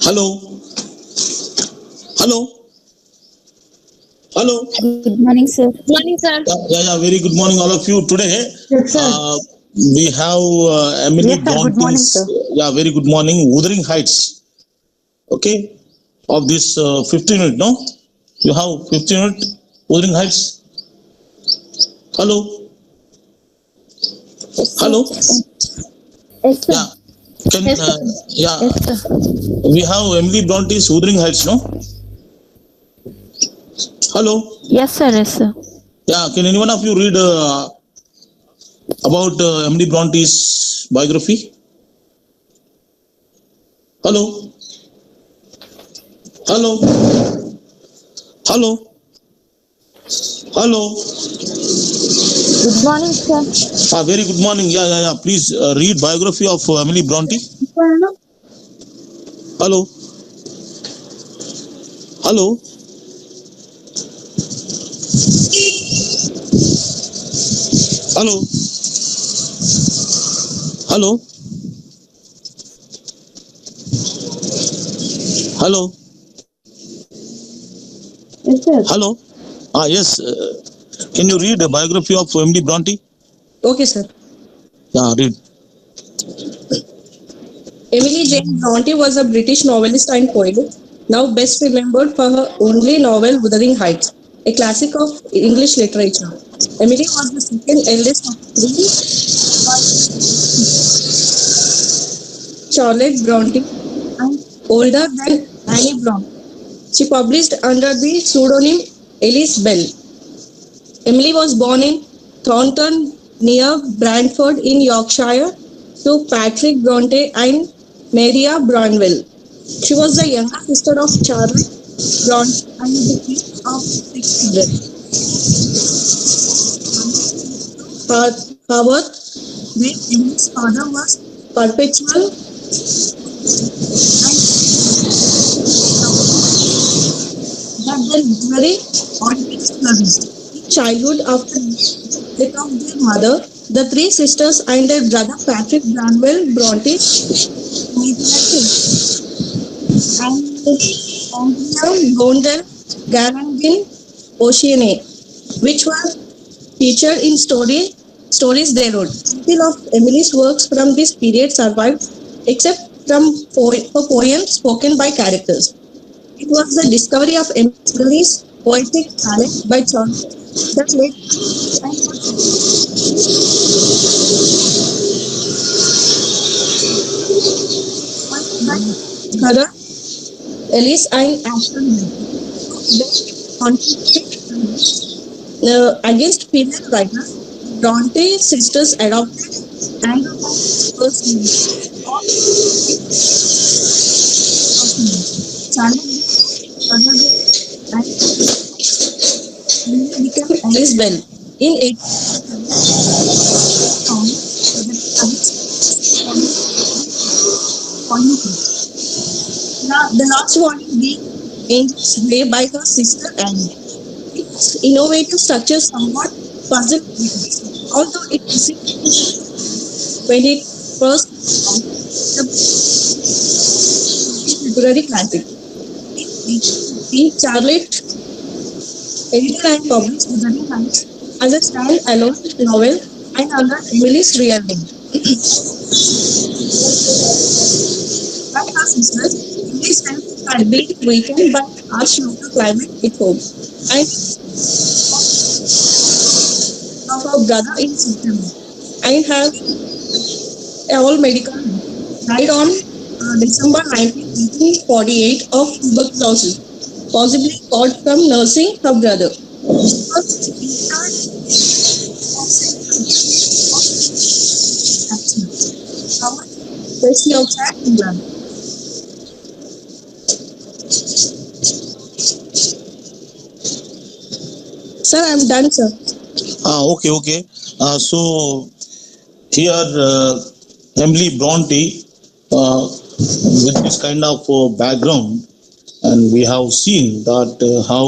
Hello. Hello. Hello. Good morning, sir. Good morning, sir. Yeah. Very good morning, all of you. Today, Yes, sir. we have Emily Yes, sir. Good morning, sir. Yeah, very good morning. Wuthering Heights. Okay. Of this 15 minute, no? You have 15 minute Wuthering Heights. Hello. Hello. Yes, sir. Yeah. Can Yes, sir. yeah. Yes, sir. We have Emily Bronte's Wuthering Heights, no? Hello. Yes, sir. Yes, sir. Yeah. Can anyone of you read about Emily Bronte's biography? Hello. Hello. Hello. Hello. Good morning, sir. Very good morning. Yeah. Please read biography of Emily Bronte. Hello. Hello. Hello. Hello. Hello. Yes, sir. Hello. Yes. Can you read a biography of Emily Bronte? Okay, sir. Yeah, read. Emily Jane Bronte was a British novelist and poet, now best remembered for her only novel Wuthering Heights, a classic of English literature. Emily was the second eldest of three, Charlotte Bronte, and older than Annie Bronte. She published under the pseudonym Elise Bell. Emily was born in Thornton near Brantford in Yorkshire to Patrick Bronte and Maria Branwell. She was the younger sister of Charlotte Bronte and the fifth of six children. Harvard, where Emily's father was perpetual and the literary politics flourished. In childhood, after the death of their mother, the three sisters and their brother Patrick Branwell Bronte immigrated and Andrea Gondel Garangin Oceane, which were featured in stories they wrote. Little of Emily's works from this period survived, except for poems spoken by characters. It was the discovery of Emily's poetic talent by Charles that led Heather Ellis and Ashton against female writers. Bronte sisters adopted Anglophone first name. Charlotte and became Alice Bell. In 18 the last warning being Angel's Way by her sister Anne. Its innovative structure somewhat puzzled critics, although it received when it first the literary classic. In Charlotte edited and published Wuthering Heights as a stand-alone novel and under Emily's real name. Like her sisters, Emily's health had been weakened by harsh local climate at home, and of her brother in September, and have all medical died on December 19, 1848 of tuberculosis, possibly caught from nursing her brother. She was interred West Yorkshire, England. Sir, I'm done, sir. Okay. So here Emily Bronte with this kind of background, and we have seen that how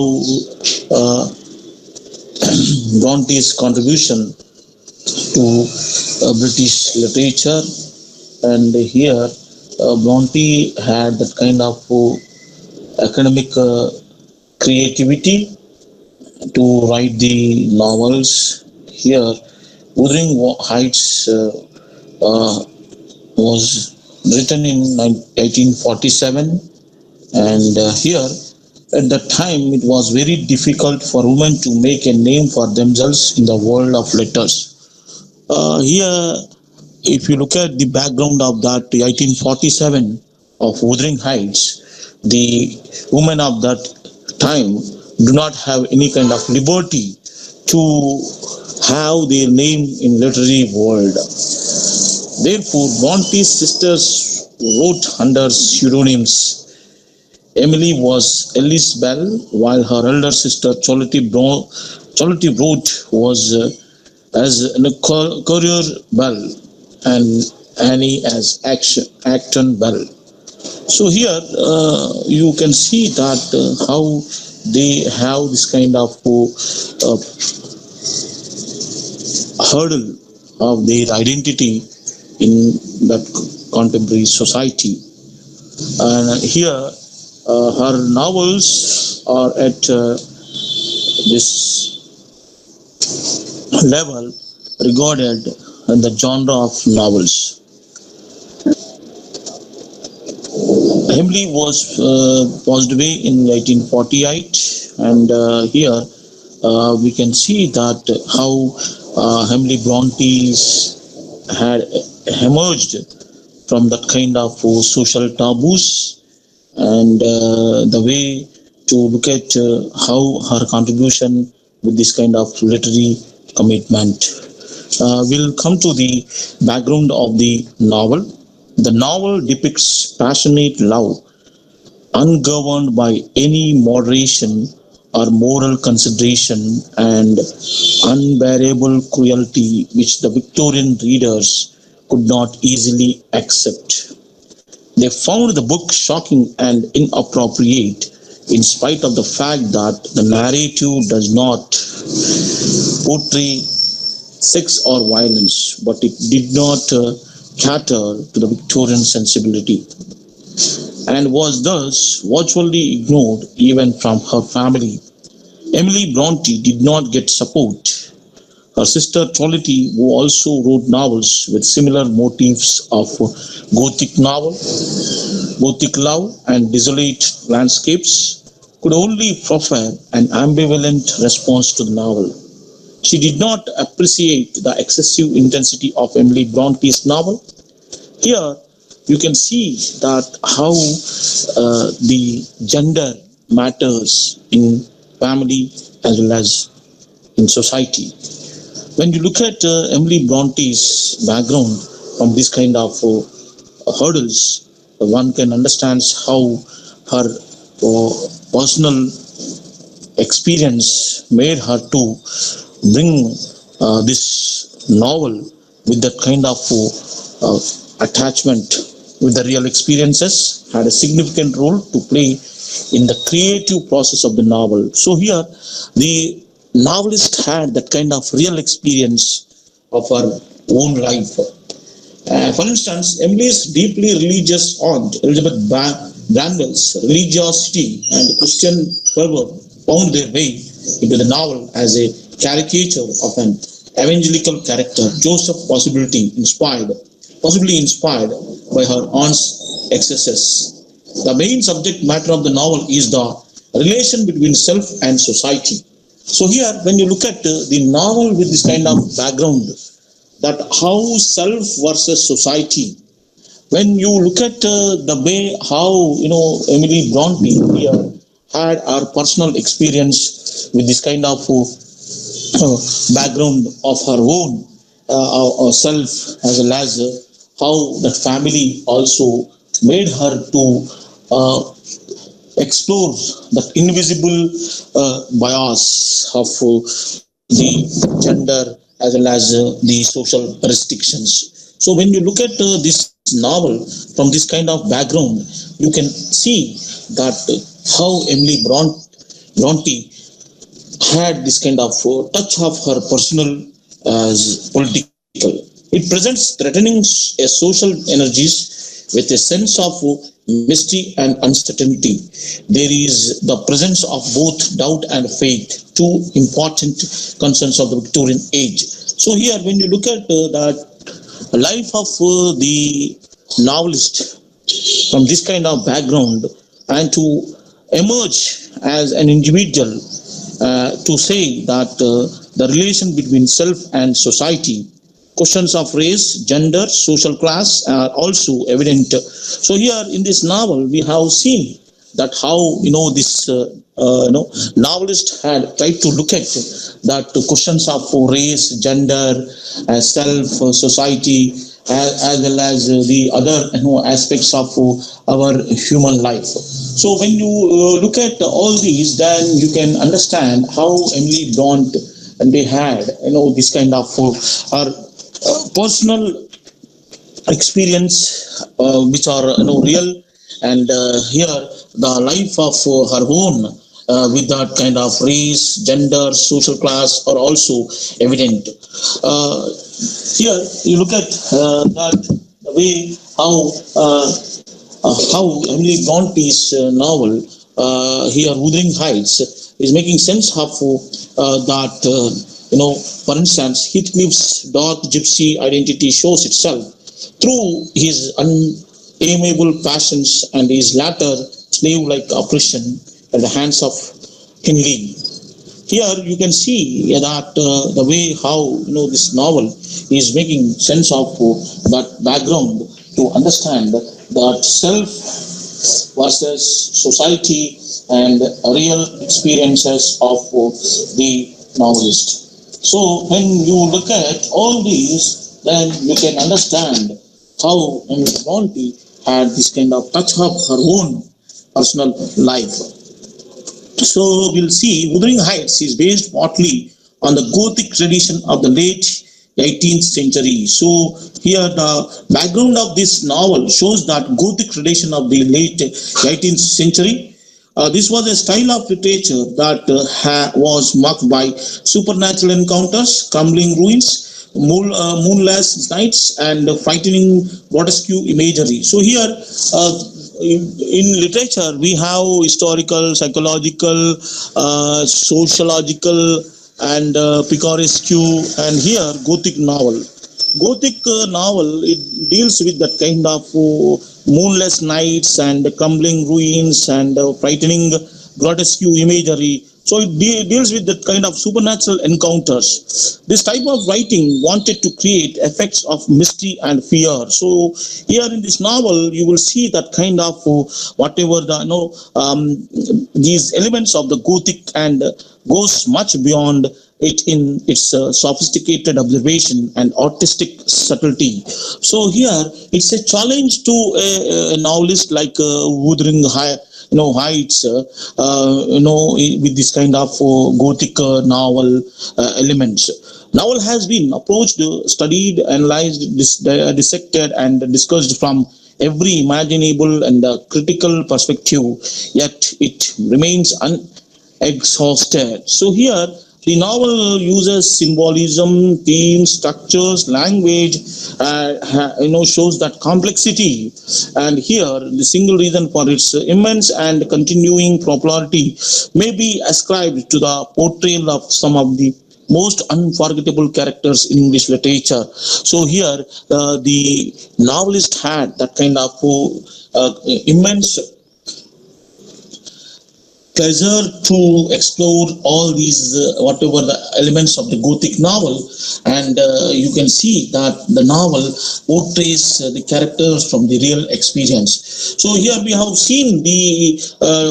Bronte's contribution to British literature, and here Bronte had that kind of academic creativity to write the novels. Here, Wuthering Heights uh, was written in 1847, and here at that time it was very difficult for women to make a name for themselves in the world of letters. Here, if you look at the background of that 1847 of Wuthering Heights, the women of that time do not have any kind of liberty to have their name in literary world. Therefore, Bronte's sisters wrote under pseudonyms. Emily was Ellis Bell, while her elder sister Charlotte wrote was as Courier Bell, and Annie as Acton Bell. So here you can see that how they have this kind of hurdle of their identity in that contemporary society. And here her novels are at this level regarded in the genre of novels. Emily was passed away in 1848, and here we can see that how Emily Bronte's had emerged from that kind of social taboos, and the way to look at how her contribution with this kind of literary commitment. We'll come to the background of the novel. The novel depicts passionate love, ungoverned by any moderation or moral consideration, and unbearable cruelty which the Victorian readers could not easily accept. They found the book shocking and inappropriate, in spite of the fact that the narrative does not portray sex or violence, but it did not cater to the Victorian sensibility, and was thus virtually ignored even from her family. Emily Bronte did not get support. Her sister Charlotte, who also wrote novels with similar motifs of Gothic love and desolate landscapes, could only proffer an ambivalent response to the novel. She did not appreciate the excessive intensity of Emily Bronte's novel. Here, you can see that how the gender matters in family as well as in society. When you look at Emily Bronte's background from this kind of hurdles, one can understand how her personal experience made her to bring this novel with that kind of attachment with the real experiences, had a significant role to play in the creative process of the novel. So here, the novelist had that kind of real experience of her own life. For instance, Emily's deeply religious aunt, Elizabeth Branwell's religiosity and Christian fervor found their way into the novel as a caricature of an evangelical character, Joseph, possibly inspired by her aunt's excesses. The main subject matter of the novel is the relation between self and society. So here, when you look at the novel with this kind of background, that how self versus society, when you look at the way how Emily Bronte here had her personal experience with this kind of background of her own self, as well as how the family also made her to explore that invisible bias of the gender as well as the social restrictions. So when you look at this novel from this kind of background, you can see that how Emily Bronte had this kind of touch of her personal as political. It presents threatening social energies with a sense of mystery and uncertainty. There is the presence of both doubt and faith, two important concerns of the Victorian age. So here, when you look at that life of the novelist from this kind of background, and to emerge as an individual, to say that the relation between self and society, questions of race, gender, social class are also evident. So here in this novel, we have seen that how this novelist had tried to look at that questions of race, gender, self, society, as well as the other aspects of our human life. So when you look at all these, then you can understand how Emily Blunt and they had this kind of personal experience which are real, and here the life of her own with that kind of race, gender, social class are also evident. Here you look at that the way how Emily Bronte's novel here, Wuthering Heights, is making sense of that. For instance, Heathcliff's dark gypsy identity shows itself through his untamable passions and his latter slave-like oppression at the hands of Hindley. Here you can see that the way how this novel is making sense of that background to understand that self versus society and real experiences of the novelist. So when you look at all these, then you can understand how Emily Bronte had this kind of touch of her own personal life. So we'll see Wuthering Heights is based partly on the Gothic tradition of the late 18th century. So here the background of this novel shows that Gothic tradition of the late 18th century. This was a style of literature that was marked by supernatural encounters, crumbling ruins, moonless nights, and frightening grotesque imagery. So here in literature we have historical, psychological, sociological, and picaresque, and here Gothic novel. Gothic novel, it deals with that kind of moonless nights and crumbling ruins and frightening grotesque imagery. So it deals with that kind of supernatural encounters. This type of writing wanted to create effects of mystery and fear. So here in this novel, you will see that kind of whatever the these elements of the Gothic, and goes much beyond it in its sophisticated observation and artistic subtlety. So here it's a challenge to a novelist like Wuthering Heights, with this kind of Gothic novel elements. Novel has been approached, studied, analyzed, dissected, and discussed from every imaginable and critical perspective, yet it remains unexhausted. So here the novel uses symbolism, themes, structures, language, shows that complexity. And here, the single reason for its immense and continuing popularity may be ascribed to the portrayal of some of the most unforgettable characters in English literature. So here, the novelist had that kind of immense pleasure to explore all these whatever the elements of the Gothic novel, and you can see that the novel portrays the characters from the real experience. So here we have seen the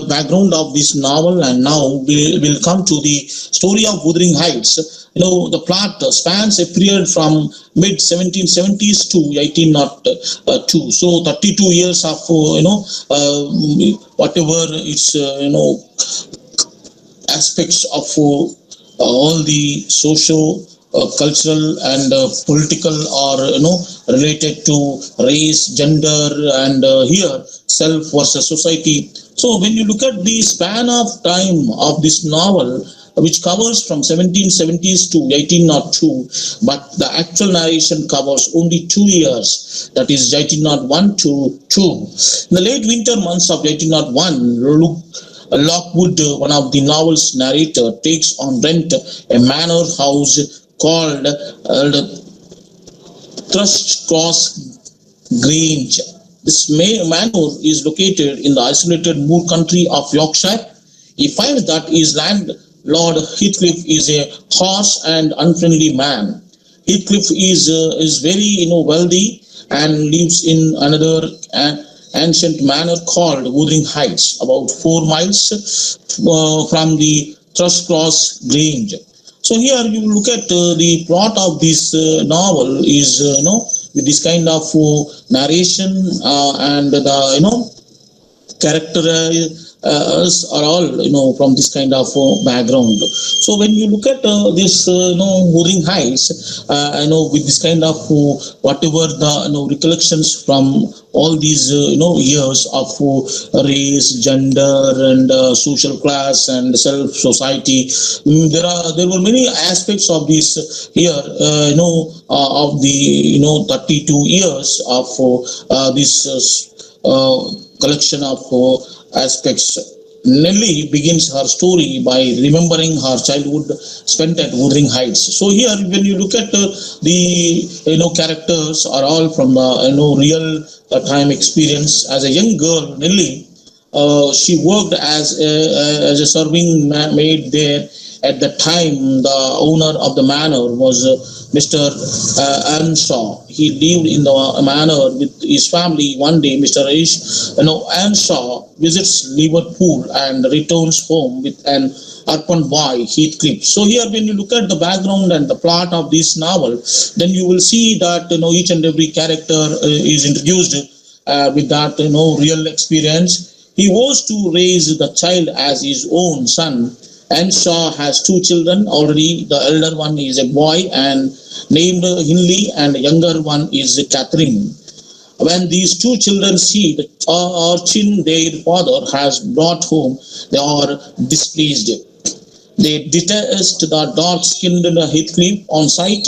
background of this novel, and now we will come to the story of Wuthering Heights. The plot spans a period from mid 1770s to 1802. So 32 years of whatever its aspects of all the social, cultural, and political are related to race, gender, and here self versus society. So when you look at the span of time of this novel, which covers from 1770s to 1802, but the actual narration covers only 2 years, that is 1801 to 2. In the late winter months of 1801, Lockwood, one of the novel's narrator, takes on rent a manor house called Thrushcross Grange. This manor is located in the isolated moor country of Yorkshire. He finds that his landlord Heathcliff is a harsh and unfriendly man. Heathcliff is very wealthy and lives in another ancient manor called Wuthering Heights, about 4 miles from the Thrushcross Grange. So here you look at the plot of this novel is with this kind of narration and the characters are all from this kind of background. So when you look at this Wuthering Heights, with this kind of whatever the recollections from all these years of race, gender, and social class and self society, there were many aspects of this here. Of the 32 years of this collection of aspects. Nellie begins her story by remembering her childhood spent at Wuthering Heights. So here, when you look at the characters are all from the real time experience. As a young girl, Nellie, she worked as a serving maid there. At the time, the owner of the manor was Mr. Earnshaw. He lived in the manor with his family. One day, Mr. Earnshaw visits Liverpool and returns home with an orphan boy, Heathcliff. So here, when you look at the background and the plot of this novel, then you will see that each and every character is introduced with that real experience. He was to raise the child as his own son. Earnshaw has 2 children already. The elder one is a boy and named Hindley, and the younger one is Catherine. When these 2 children see the urchin their father has brought home, they are displeased. They detest the dark-skinned Heathcliff on sight.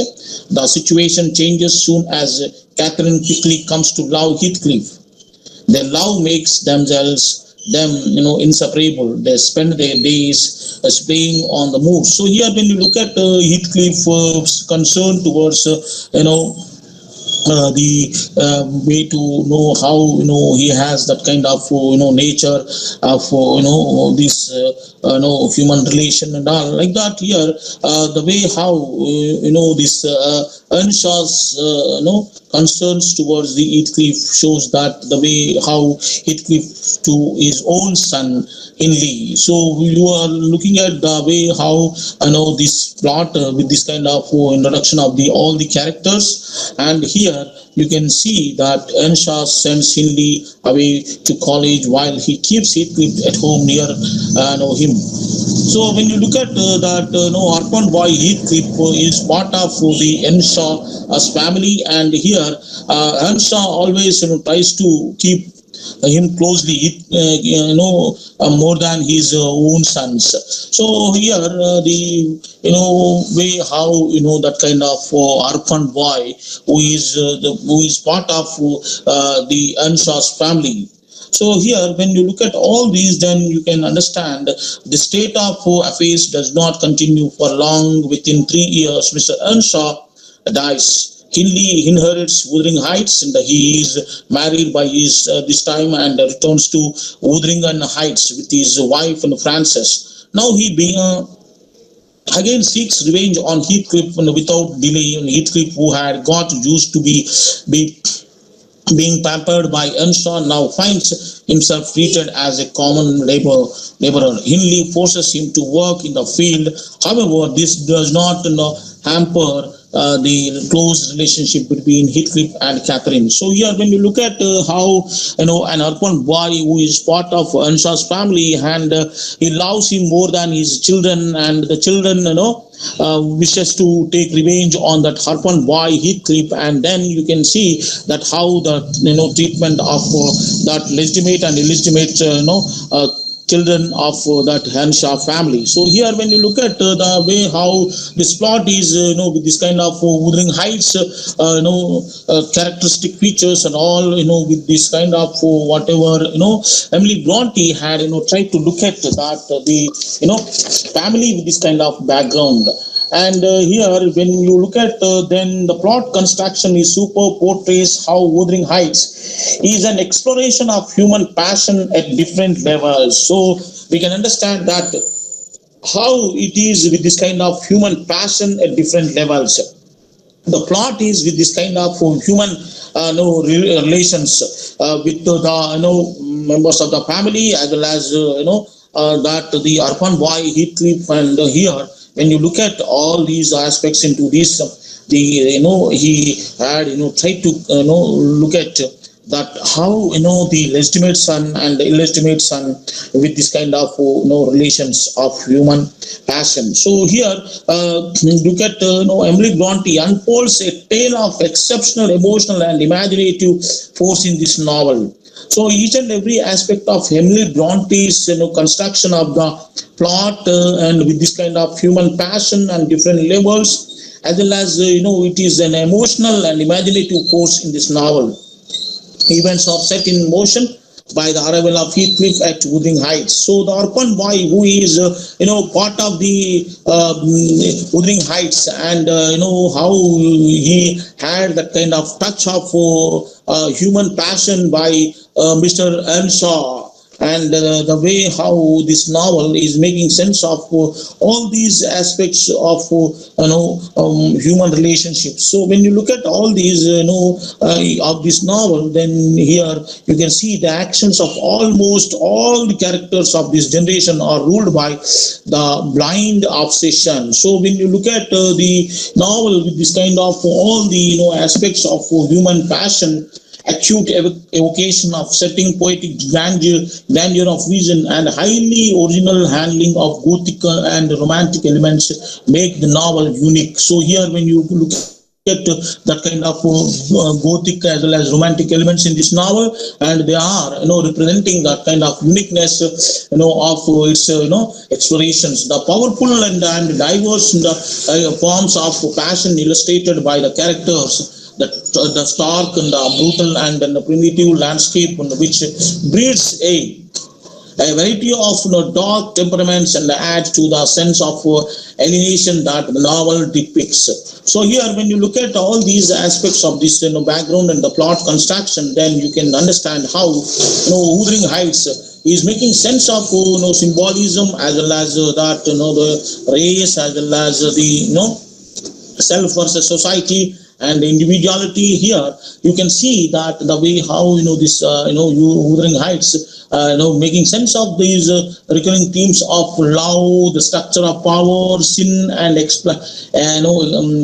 The situation changes soon as Catherine quickly comes to love Heathcliff. Their love makes them inseparable. They spend their days playing on the moor. So here, when you look at Heathcliff's concern towards the way to know how he has that kind of nature of this human relation and all like that. Here the way how this Earnshaw's concerns towards the Heathcliff shows that the way how Heathcliff to his own son Hindley. So you are looking at the way how this plot with this kind of introduction of all the characters, and here you can see that Earnshaw sends Hindley away to college while he keeps Heathcliff at home near him. So when you look at that orphan boy Heathcliff is part of the Earnshaw's family, and here Earnshaw always tries to keep him closely, more than his own sons. So here the way how that kind of orphan boy who is part of the Earnshaw's family. So here, when you look at all these, then you can understand the state of affairs does not continue for long. Within 3 years, Mr. Earnshaw dies. Hindley inherits Wuthering Heights, and he is married by his this time and returns to Wuthering Heights with his wife and Frances. Now he again seeks revenge on Heathcliff without delay. And Heathcliff, who had got used to be being pampered by Earnshaw, now finds himself treated as a common laborer. Hindley forces him to work in the field. However, this does not hamper the close relationship between Heathcliff and Catherine. So here, when you look at how an urban boy who is part of Earnshaw's family, and he loves him more than his children, and the children wishes to take revenge on that urban boy Heathcliff, and then you can see that how the treatment of that legitimate and illegitimate children of that Henshaw family. So here, when you look at the way how this plot is, with this kind of Wuthering Heights, characteristic features and all, with this kind of whatever, Emily Bronte had, tried to look at that the family with this kind of background. And here, when you look at then the plot construction is super portrays how Wuthering Heights is an exploration of human passion at different levels. So we can understand that how it is with this kind of human passion at different levels. The plot is with this kind of human relations with the members of the family, as well as that the orphan boy Heathcliff, and here when you look at all these aspects into this, he had tried to look at that how the legitimate son and the illegitimate son with this kind of relations of human passion. So here look at Emily Bronte unfolds a tale of exceptional emotional and imaginative force in this novel. So each and every aspect of Emily Bronte's construction of the plot and with this kind of human passion and different levels, as well as it is an emotional and imaginative force in this novel. Events are set in motion by the arrival of Heathcliff at Wuthering Heights. So the orphan boy who is part of the Wuthering Heights, and how he had that kind of touch of human passion by Mr. Earnshaw, and the way how this novel is making sense of all these aspects of human relationships. So when you look at all these of this novel, then here you can see the actions of almost all the characters of this generation are ruled by the blind obsession. So when you look at the novel with this kind of all the aspects of human passion, acute evocation of setting, poetic grandeur of vision, and highly original handling of Gothic and romantic elements make the novel unique. So here, when you look at that kind of Gothic as well as romantic elements in this novel, and they are representing that kind of uniqueness of its explorations. The powerful and diverse forms of passion illustrated by the characters, the stark and the brutal and the primitive landscape which breeds a variety of dark temperaments and adds to the sense of alienation that the novel depicts. So here, when you look at all these aspects of this background and the plot construction, then you can understand how Wuthering Heights is making sense of symbolism, as well as that the race, as well as the self versus society and individuality. Here you can see that the way how this Wuthering Heights making sense of these recurring themes of love, the structure of power, sin, and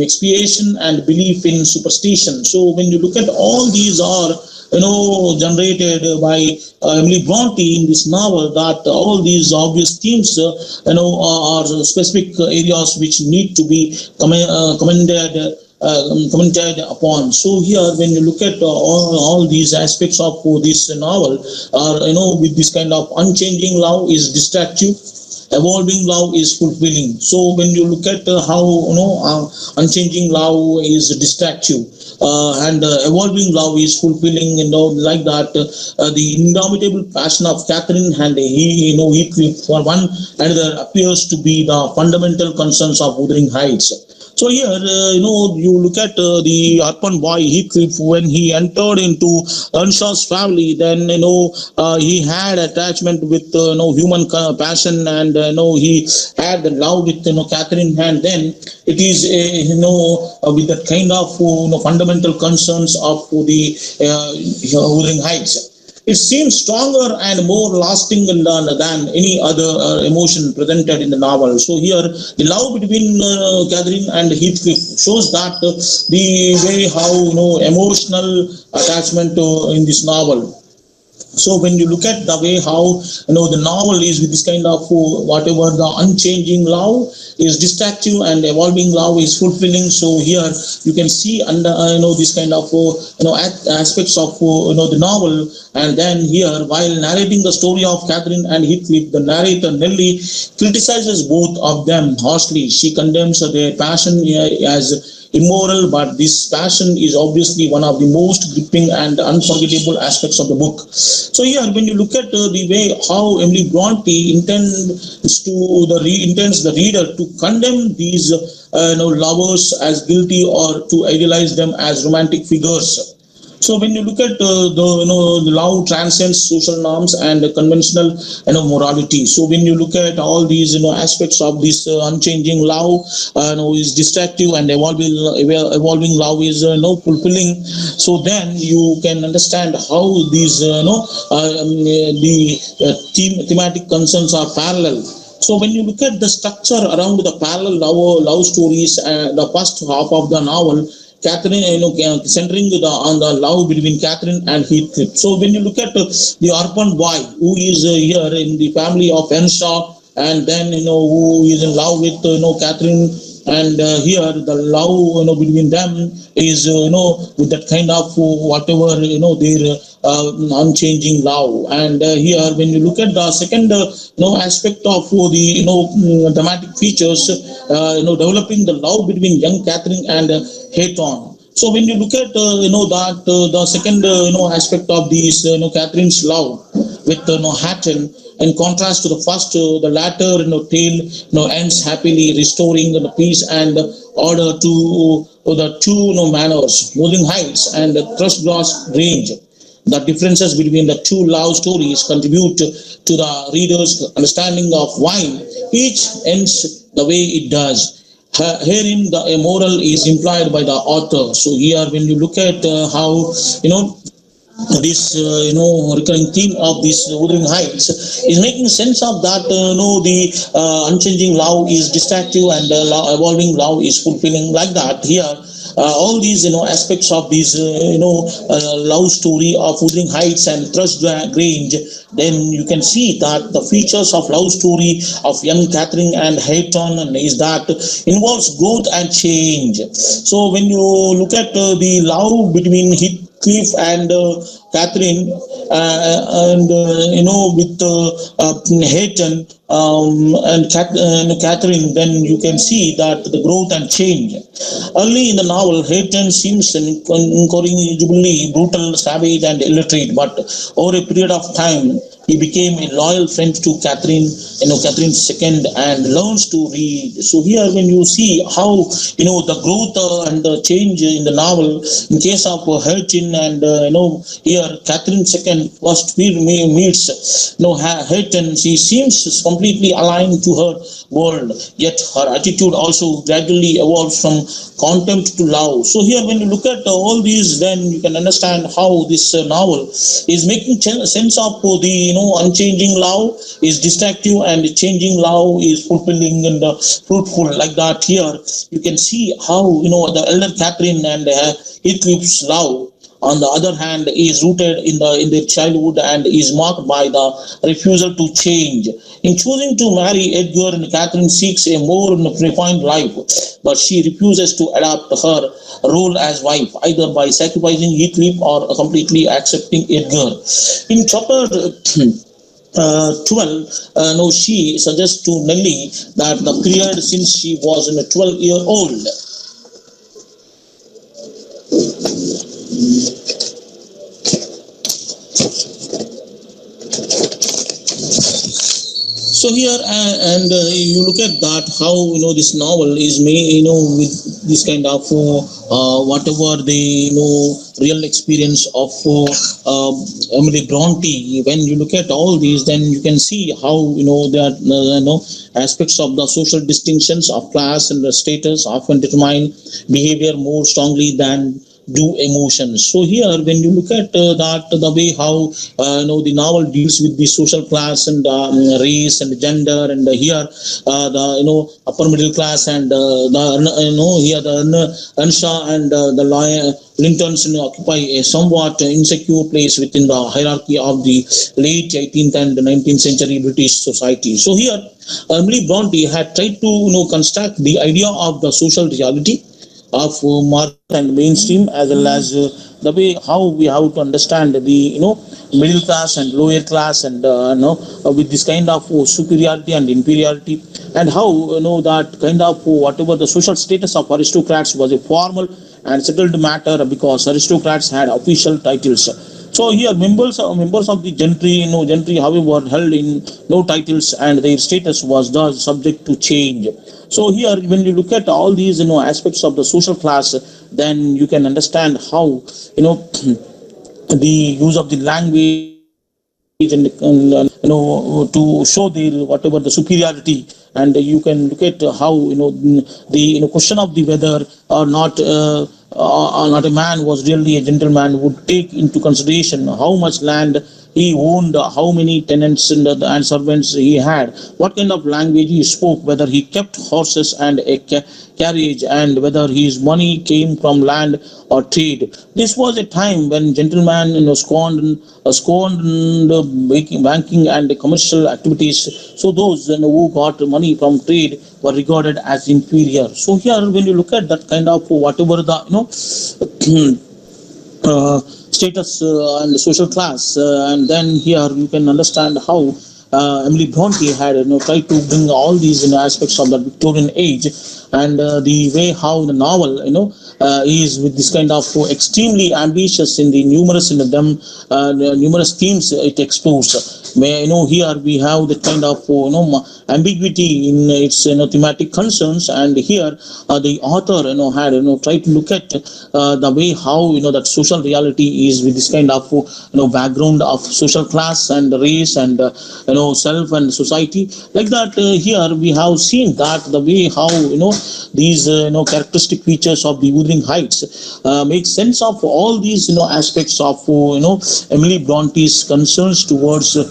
expiation, and belief in superstition. So when you look at all these are generated by Emily Bronte in this novel, that all these obvious themes are specific areas which need to be commented upon. So here, when you look at all these aspects of this novel, with this kind of unchanging love is distractive, evolving love is fulfilling. So when you look at how unchanging love is distractive, and evolving love is fulfilling, like that, the indomitable passion of Catherine and Heathcliff for one another appears to be the fundamental concerns of Wuthering Heights. So here, you look at the orphan boy Heathcliff, when he entered into Earnshaw's family, then, he had attachment with, human passion, and, he had the love with, Catherine, and then it is, with that kind of, fundamental concerns of the Wuthering Heights. It seems stronger and more lasting than any other emotion presented in the novel. So here, the love between Catherine and Heathcliff shows that the way how emotional attachment in this novel. So when you look at the way how the novel is with this kind of whatever the unchanging love is distractive and evolving love is fulfilling. So here you can see under this kind of aspects of the novel. And then here, while narrating the story of Catherine and Heathcliff, the narrator Nellie criticizes both of them harshly. She condemns their passion as immoral, but this passion is obviously one of the most gripping and unforgettable aspects of the book. So here, when you look at the way how Emily Bronte intends the reader to condemn these lovers as guilty or to idealize them as romantic figures. So when you look at the love transcends social norms and conventional morality. So when you look at all these aspects of this unchanging love, is distractive and evolving love is fulfilling. So then you can understand how these thematic concerns are parallel. So when you look at the structure around the parallel love stories, the first half of the novel, Catherine, centering on the love between Catherine and Heathcliff. So when you look at the orphan boy who is here in the family of Henshaw, and then who is in love with Catherine, and here the love between them is with that kind of whatever their unchanging love. And here when you look at the second aspect of the thematic features, developing the love between young Catherine and Hayton. So when you look at the second aspect of these Catherine's love with Hatton, in contrast to the first, the latter tale ends happily, restoring the peace and order to the two manors, Wuthering Heights and Thrushcross Grange. The differences between the two love stories contribute to the reader's understanding of why each ends the way it does. Herein, the moral is implied by the author. So here, when you look at how this recurring theme of this Wuthering Heights is making sense of that the unchanging love is distractive and evolving love is fulfilling, like that here. All these aspects of this love story of Wuthering Heights and Thrush Grange, then you can see that the features of love story of young Catherine and Hayton is that involves growth and change. So when you look at the love between Heathcliff and Catherine, and with Hayton and Catherine, then you can see that the growth and change. Early in the novel, Hayton seems incorrigibly brutal, savage, and illiterate, but over a period of time, he became a loyal friend to Catherine, Catherine II, and learns to read. So here, when you see how the growth and the change in the novel, in case of Hayton and here Catherine II first meets Hayton, she seems completely aligned to her world, yet her attitude also gradually evolves from contempt to love. So here, when you look at all these, then you can understand how this novel is making sense of the unchanging love is distractive and changing love is fulfilling and fruitful, like that. Here you can see how the elder Catherine and Heathcliff's love, on the other hand, is rooted in their childhood and is marked by the refusal to change. In choosing to marry Edgar, Catherine seeks a more refined life, but she refuses to adapt her role as wife, either by sacrificing Heathcliff or completely accepting Edgar. In chapter 12, she suggests to Nellie that the period since she was 12-year-old. So here, and you look at that, how this novel is made, with this kind of whatever the real experience of Emily Bronte. When you look at all these, then you can see how that aspects of the social distinctions of class and the status often determine behavior more strongly than do emotions. So here, when you look at that, the way how the novel deals with the social class and race and gender, and here the upper middle class and the here the Ansha and the lawyer Lintons occupy a somewhat insecure place within the hierarchy of the late 18th and 19th century British society. So here, Emily Bronte had tried to construct the idea of the social reality of market and mainstream, as well as the way how we have to understand the middle class and lower class, and with this kind of superiority and inferiority, and how that kind of whatever the social status of aristocrats was a formal and settled matter, because aristocrats had official titles. So here, members of the gentry, however, held in no titles, and their status was thus subject to change. So here, when you look at all these aspects of the social class, then you can understand how the use of the language and to show their whatever the superiority, and you can look at how the question of the whether or not a man was really a gentleman would take into consideration how much land he owned, how many tenants and servants he had, what kind of language he spoke, whether he kept horses and a carriage, and whether his money came from land or trade. This was a time when gentlemen scorned banking and commercial activities. So those who got money from trade were regarded as inferior. So here, when you look at that kind of whatever the status and social class, and then here you can understand how Emily Bronte had tried to bring all these aspects of the Victorian age, and the way how the novel is with this kind of extremely ambitious in the numerous themes it explores. Here we have the kind of ambiguity in its thematic concerns, and here the author had tried to look at the way how that social reality is with this kind of background of social class and race and self and society, like that. Here we have seen that the way how these characteristic features of the Wuthering Heights make sense of all these aspects of Emily Bronte's concerns towards the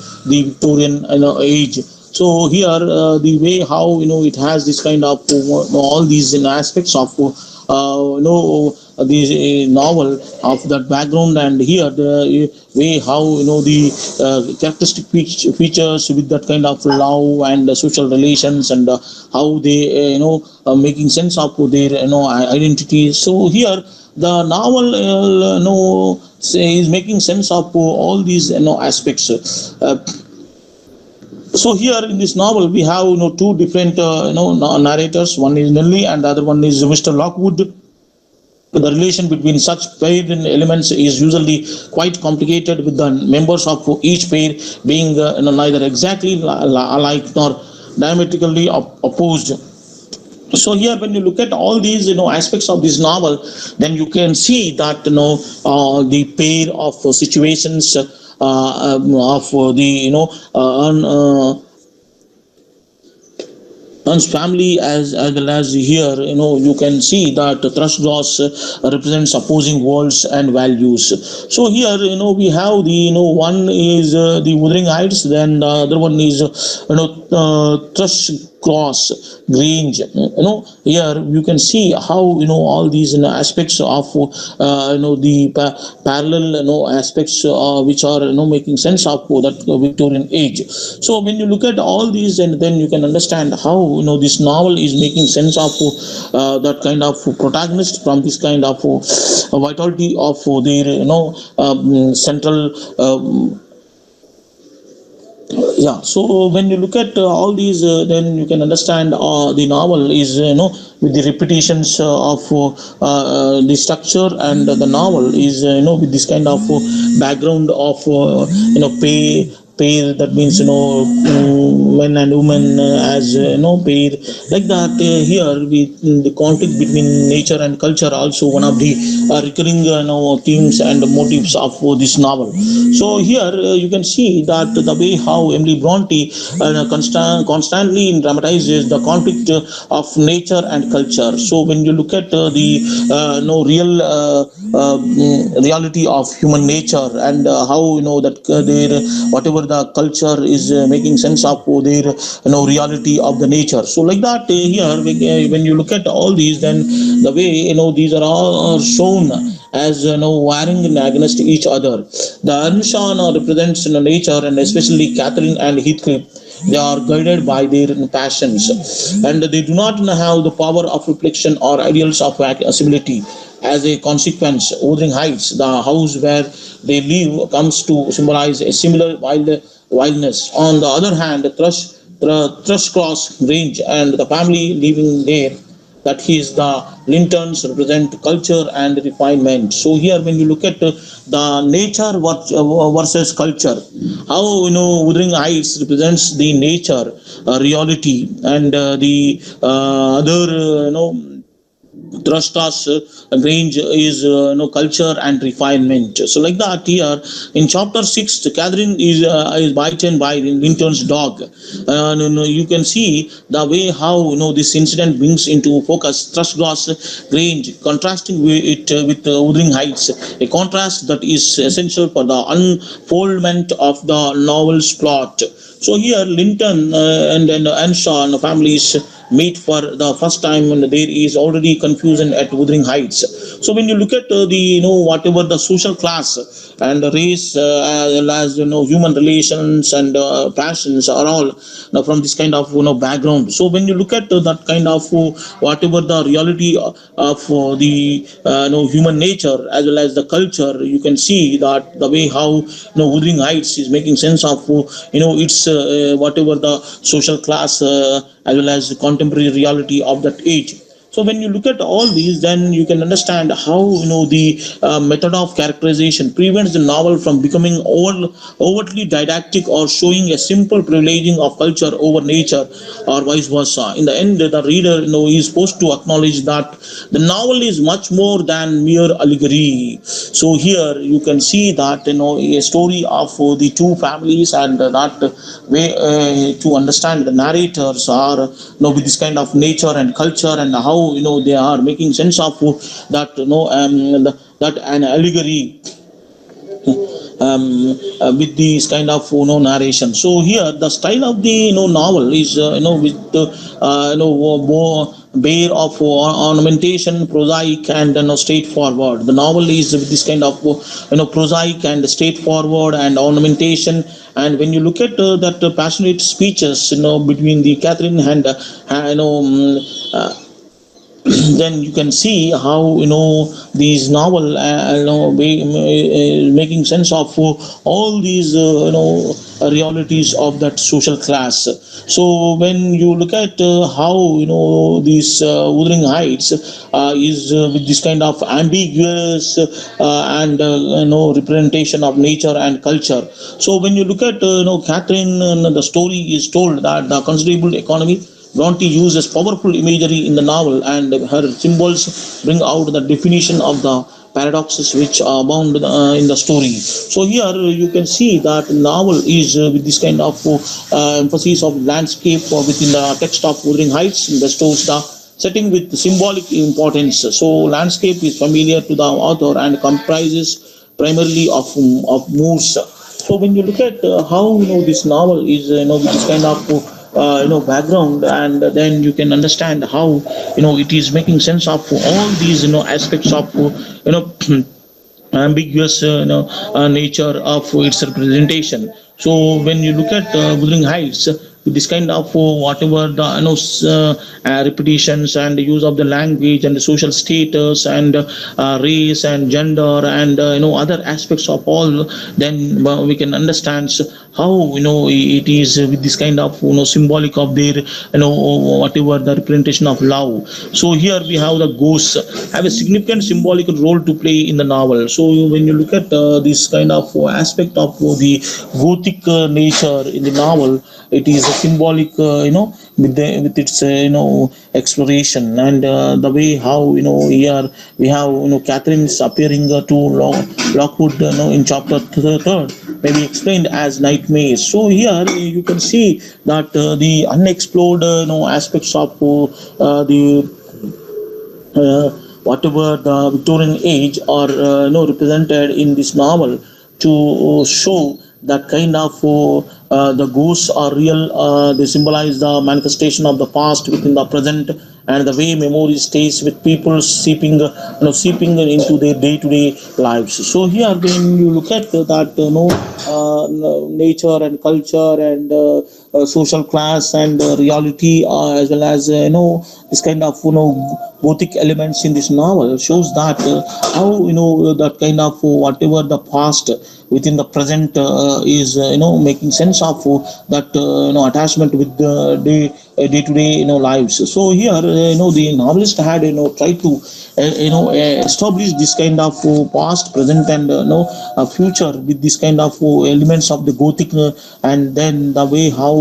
Victorian age. So here the way how it has this kind of all these aspects of the novel of that background, and here the way how the characteristic features with that kind of love and social relations, and how they making sense of their identity. So here the novel is making sense of all these aspects. So here in this novel we have two different narrators. One is Nelly and the other one is Mr. Lockwood. The relation between such paired elements is usually quite complicated, with the members of each pair being neither exactly alike nor diametrically opposed. So here, when you look at all these aspects of this novel, then you can see that the pair of situations of the Hans family, as well as here you can see that Thrushgrass represents opposing worlds and values. So here we have the one is the Wuthering Heights, then the other one is Thrushgrass Grange. Here you can see how all these aspects of the parallel aspects which are making sense of that Victorian age. So when you look at all these, and then you can understand how this novel is making sense of that kind of protagonist from this kind of vitality of their central yeah. So when you look at all these, then you can understand the novel is with the repetitions of the structure, and the novel is with this kind of background of pair, that means men and women as pair, like that. Here the conflict between nature and culture also one of the recurring themes and motives of this novel. So here you can see that the way how Emily Bronte constantly dramatizes the conflict of nature and culture. So when you look at the real reality of human nature, and how that their whatever the culture is making sense of their reality of the nature. So like that here when you look at all these, then the way these are all shown as warring against each other. The Anshan represents nature, and especially Catherine and Heathcliff, they are guided by their passions, and they do not have the power of reflection or ideals of accessibility. As a consequence, Wuthering Heights, the house where they live, comes to symbolize a similar wildness. On the other hand, Thrushcross Grange and the family living there, that is the linterns, represent culture and refinement. So here when you look at the nature versus culture, how Wuthering Heights represents the nature reality, and the other Thrustas Grange is culture and refinement. So like that here in chapter 6, Catherine is bitten by Linton's dog. You can see the way how this incident brings into focus Thrustas Grange, contrasting it with Wuthering Heights, a contrast that is essential for the unfoldment of the novel's plot. So here Linton and Anshaw and families meet for the first time, and there is already confusion at Wuthering Heights. So when you look at the whatever the social class and race, as human relations and passions are all from this kind of background. So when you look at that kind of whatever the reality of the human nature as well as the culture, you can see that the way how Wuthering Heights is making sense of its whatever the social class as well as the contemporary reality of that age. So when you look at all these, then you can understand how the method of characterization prevents the novel from becoming overtly didactic or showing a simple privileging of culture over nature, or vice versa. In the end, the reader is supposed to acknowledge that the novel is much more than mere allegory. So here you can see that a story of the two families, and that way to understand the narrators are with this kind of nature and culture, and how they are making sense of that that an allegory with these kind of narration. So here the style of the novel is with bare of ornamentation, prosaic and straightforward. The novel is with this kind of prosaic and straightforward and ornamentation. And when you look at that passionate speeches between the Catherine and then you can see how these novel making sense of all these realities of that social class. So when you look at how these Wuthering Heights is with this kind of ambiguous and representation of nature and culture. So when you look at Catherine, the story is told that the considerable economy. Bronte uses powerful imagery in the novel, and her symbols bring out the definition of the paradoxes which abound in the story. So here you can see that the novel is with this kind of emphasis of landscape within the text of Wuthering Heights, bestows the setting with symbolic importance. So landscape is familiar to the author and comprises primarily of moors. So when you look at how this novel is with this kind of background, and then you can understand how it is making sense of all these aspects of ambiguous nature of its representation. So when you look at Wuthering Heights, with this kind of whatever the repetitions and the use of the language and the social status and race and gender and other aspects of all, then we can understand how it is with this kind of symbolic of their whatever the representation of love. So here we have the ghosts have a significant symbolic role to play in the novel. So when you look at this kind of aspect of the gothic nature in the novel, it is a symbolic with its exploration, and the way how here we have Catherine's appearing to Lockwood in chapter 3rd may be explained as nightmares. So here you can see that the unexplored aspects of the whatever the Victorian age are represented in this novel to show that kind of the ghosts are real. They symbolize the manifestation of the past within the present, and the way memory stays with people, seeping into their day-to-day lives. So here, when you look at that, nature and culture and social class and reality, as well as this kind of gothic elements in this novel, shows that how that kind of whatever the past within the present is making sense of that attachment with the day-to-day lives. So here the novelist had tried to establish this kind of past, present, and future with this kind of elements of the gothic, and then the way how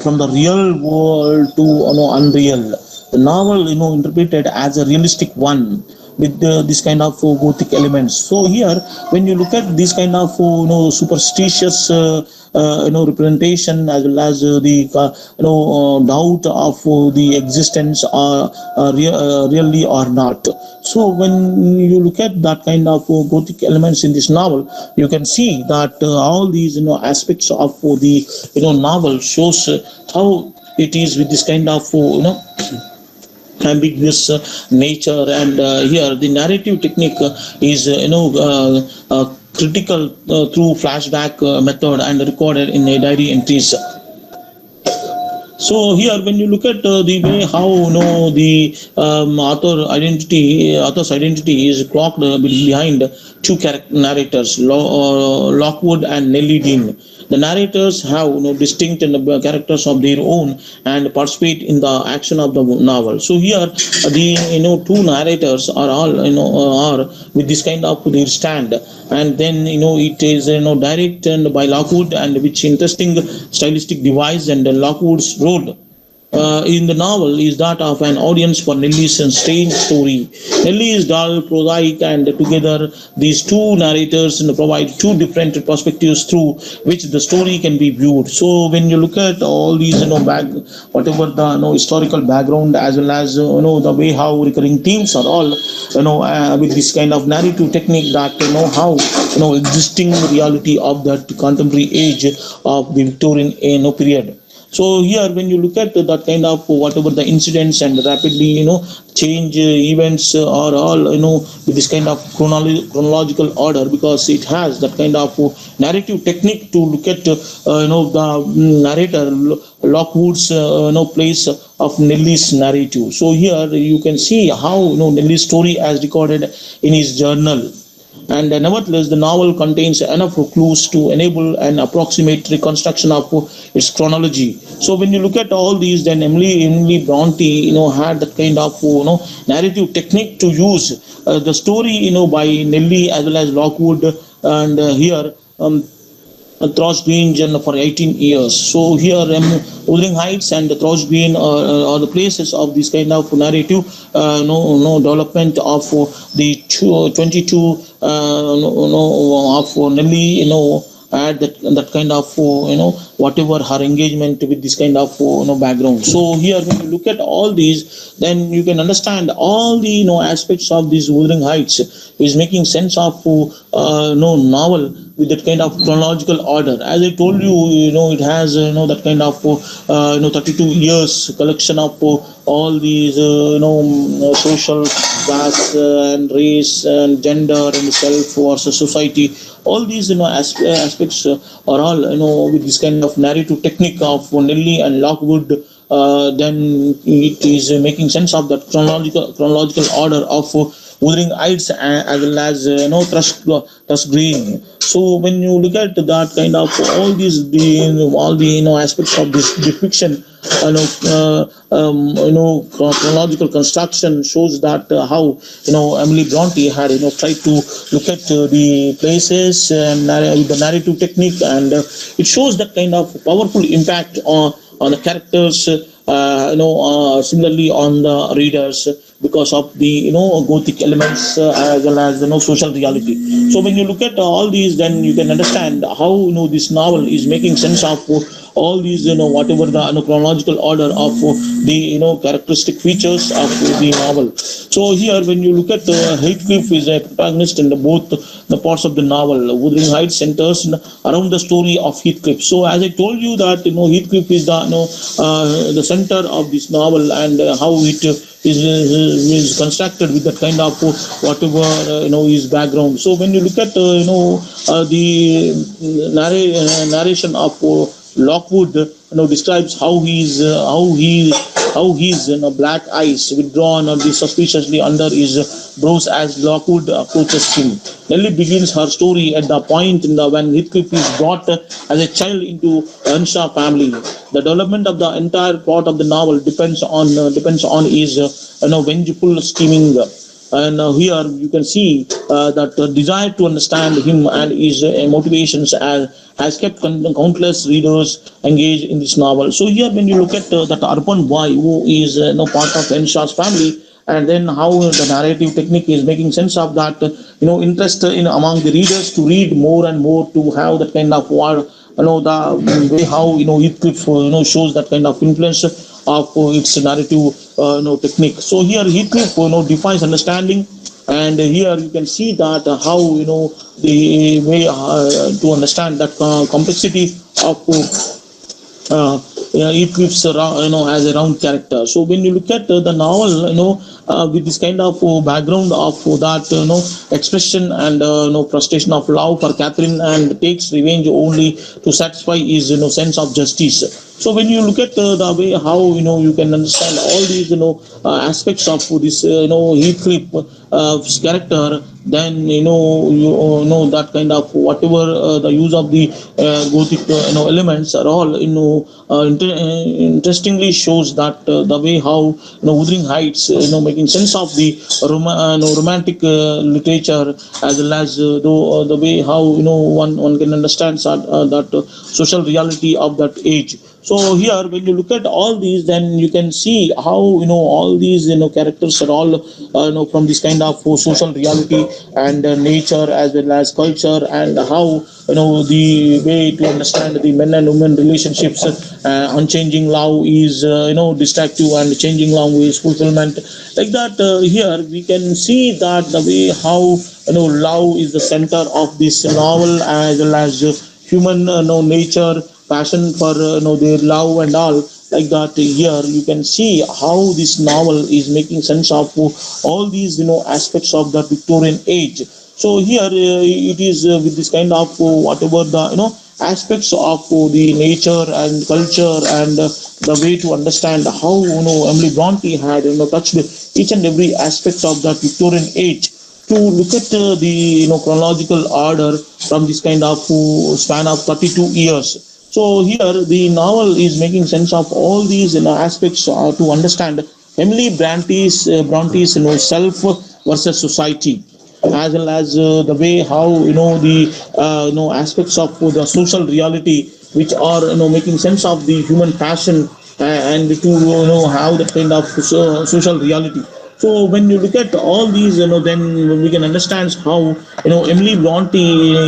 from the real world to unreal. The novel interpreted as a realistic one with this kind of gothic elements. So here, when you look at this kind of superstitious representation, as well as the doubt of the existence really or not. So when you look at that kind of gothic elements in this novel, you can see that all these aspects of the novel shows how it is with this kind of ambiguous nature. And here the narrative technique is critical through flashback method and recorded in a diary entries. So here, when you look at the way how the author's identity is clocked behind two narrators, Lockwood and Nellie Dean. The narrators have distinct characters of their own and participate in the action of the novel. So here, the two narrators are all are with this kind of their stand, and then it is directed by Lockwood, and which interesting stylistic device. And Lockwood's role in the novel is that of an audience for Nellie's strange story. Nellie is dull, prosaic, and together these two narrators provide two different perspectives through which the story can be viewed. So when you look at all these whatever the historical background, as well as the way how recurring themes are all with this kind of narrative technique, that how existing reality of that contemporary age of the Victorian period. So here, when you look at that kind of whatever the incidents and rapidly change events are all with this kind of chronological order, because it has that kind of narrative technique to look at the narrator Lockwood's place of Nellie's narrative. So here you can see how Nellie's story as recorded in his journal. And nevertheless, the novel contains enough clues to enable an approximate reconstruction of its chronology. So when you look at all these, then Emily Bronte had that kind of narrative technique to use the story by Nellie as well as Lockwood, and here Throsh Green for 18 years. So here Wuthering Heights and Throsh Green are the places of this kind of narrative development of the 22 of Nellie add that kind of whatever her engagement with this kind of background. So here, when you look at all these, then you can understand all the aspects of this Wuthering Heights is making sense of novel with that kind of chronological order. As I told you, it has that kind of 32 years collection of all these social class and race and gender and self versus society. All these aspects are all with this kind of narrative technique of Nellie and Lockwood. Then it is making sense of that chronological order of Wuthering Heights as well as Thrush Green. So when you look at that kind of all the aspects of this depiction, chronological construction shows that how Emily Bronte had tried to look at the places and with the narrative technique, and it shows that kind of powerful impact on the characters, similarly on the readers. because of the Gothic elements, as well as social reality. So when you look at all these, then you can understand how this novel is making sense of all these whatever the chronological order of the characteristic features of the novel. So here when you look at Heathcliff is a protagonist in both the parts of the novel. Wuthering Heights centers around the story of Heathcliff. So as I told you that Heathcliff is the the center of this novel, and how it is constructed with that kind of whatever his background. So when you look at the narration of Lockwood, describes how his black eyes withdrawn or suspiciously under his brows as Lockwood approaches him. Nellie begins her story at the point when Heathcliff is brought as a child into Earnshaw family. The development of the entire plot of the novel depends on his vengeful scheming. And here you can see that desire to understand him and his motivations has kept countless readers engaged in this novel. So here when you look at that urban boy who is part of Enshaw's family, and then how the narrative technique is making sense of that interest in among the readers to read more and more, to have that kind of the way how Heathcliff shows that kind of influence of its narrative technique. So here Heathcliff defines understanding, and here you can see that how the way to understand that complexity of Heathcliff's as a round character. So when you look at the novel, with this kind of background of that expression and frustration of love for Catherine, and takes revenge only to satisfy his sense of justice. So when you look at the way how you can understand all these aspects of this Heathcliff's character, then you know that kind of whatever the use of the Gothic elements are all interestingly shows that the way how Wuthering Heights making sense of the romantic literature, as well as the way how one can understand that social reality of that age. So here when you look at all these, then you can see how all these characters are all from this kind of social reality and nature, as well as culture, and how the way to understand the men and women relationships. Unchanging love is destructive, and changing love is fulfillment, like that. Here we can see that the way how love is the center of this novel, as well as human nature, passion for their love and all, like that. Here you can see how this novel is making sense of all these aspects of the Victorian age. So here it is with this kind of whatever the aspects of the nature and culture, and the way to understand how Emily Bronte had touched each and every aspect of that Victorian age, to look at the chronological order from this kind of span of 32 years. So here the novel is making sense of all these aspects to understand Emily Bronte's self versus society, as well as the way how the aspects of the social reality, which are making sense of the human passion, and to have that kind of social reality. So when you look at all these, then we can understand how Emily Bronte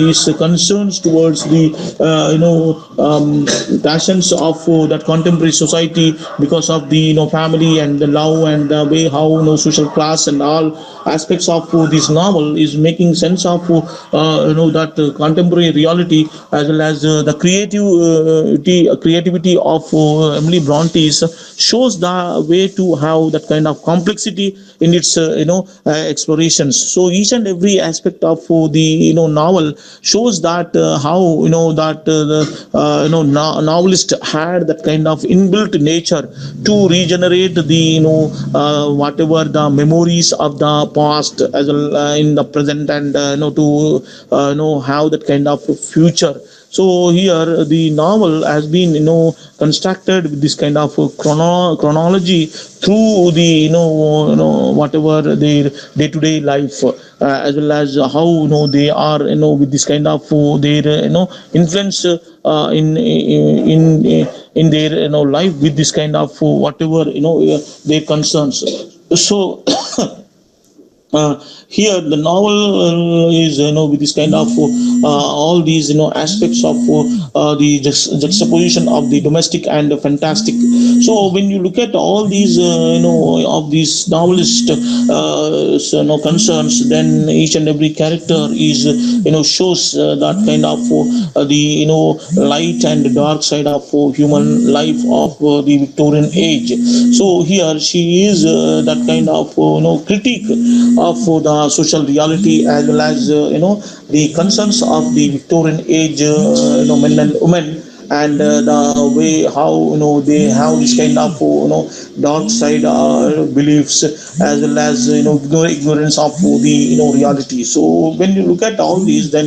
is concerned towards the passions of that contemporary society, because of the family and the love, and the way how social class and all aspects of this novel is making sense of that contemporary reality, as well as the creativity of Emily Bronte shows the way to have that kind of complexity in its explorations. So each and every aspect of the novel shows that how that the novelist had that kind of inbuilt nature to regenerate the whatever the memories of the past, as well in the present, and to have that kind of future. So here the novel has been constructed with this kind of chronology through the whatever their day-to-day life, as well as how they are with this kind of their influence in their life with this kind of whatever their concerns. So here the novel is with this kind of all these aspects of the juxtaposition of the domestic and the fantastic. So when you look at all these of these novelist concerns, then each and every character is shows that kind of the light and dark side of human life of the Victorian age. So here she is that kind of critique of the social reality, as well as the concerns of the Victorian age men and women, and the way how they have this kind of dark side beliefs, as well as ignorance of the reality. So when you look at all these, then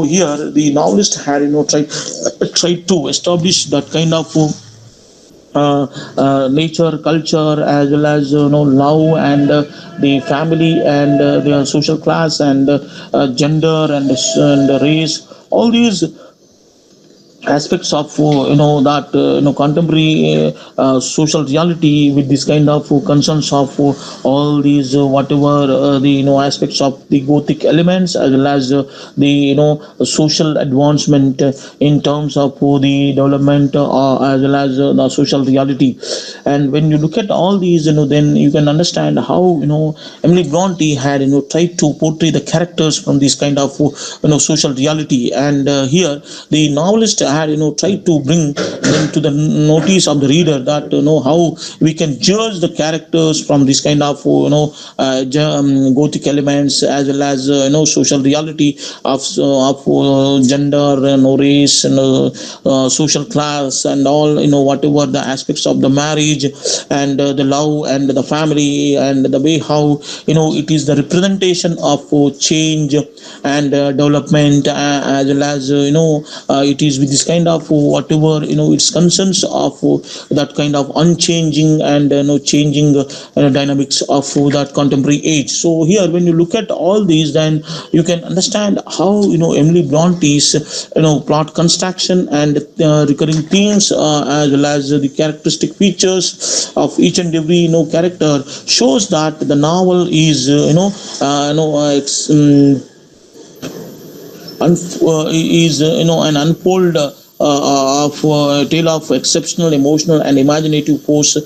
here the novelist had tried to establish that kind of nature, culture, as well as love, and the family, and the social class, and gender, and race. All these aspects of that contemporary social reality, with this kind of concerns of all these whatever the aspects of the Gothic elements, as well as the social advancement in terms of the development, as well as the social reality. And when you look at all these, then you can understand how Emily Bronte had tried to portray the characters from this kind of social reality. And here the novelist had tried to bring them to the notice of the reader, that how we can judge the characters from this kind of Gothic elements, as well as social reality of gender, race, and social class, and all whatever the aspects of the marriage, and the love, and the family, and the way how it is the representation of change and development, as well as it is with this kind of whatever its concerns of that kind of unchanging and changing dynamics of that contemporary age. So here when you look at all these, then you can understand how Emily Bronte's plot construction and recurring themes, as well as the characteristic features of each and every character, shows that the novel is is an unfold of a tale of exceptional emotional and imaginative force,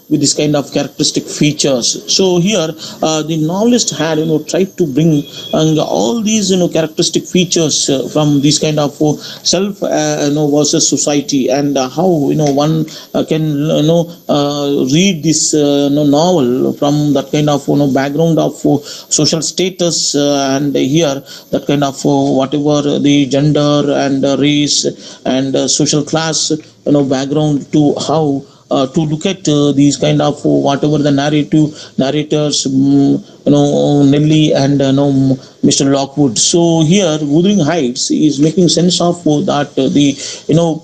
with this kind of characteristic features. So here the novelist had tried to bring all these characteristic features from this kind of self versus society, and how one can read this novel from that kind of background of social status, and here that kind of whatever the gender and race and social class background, to how to look at these kind of whatever the narrators, Nelly and Mr. Lockwood. So here Wuthering Heights is making sense of that the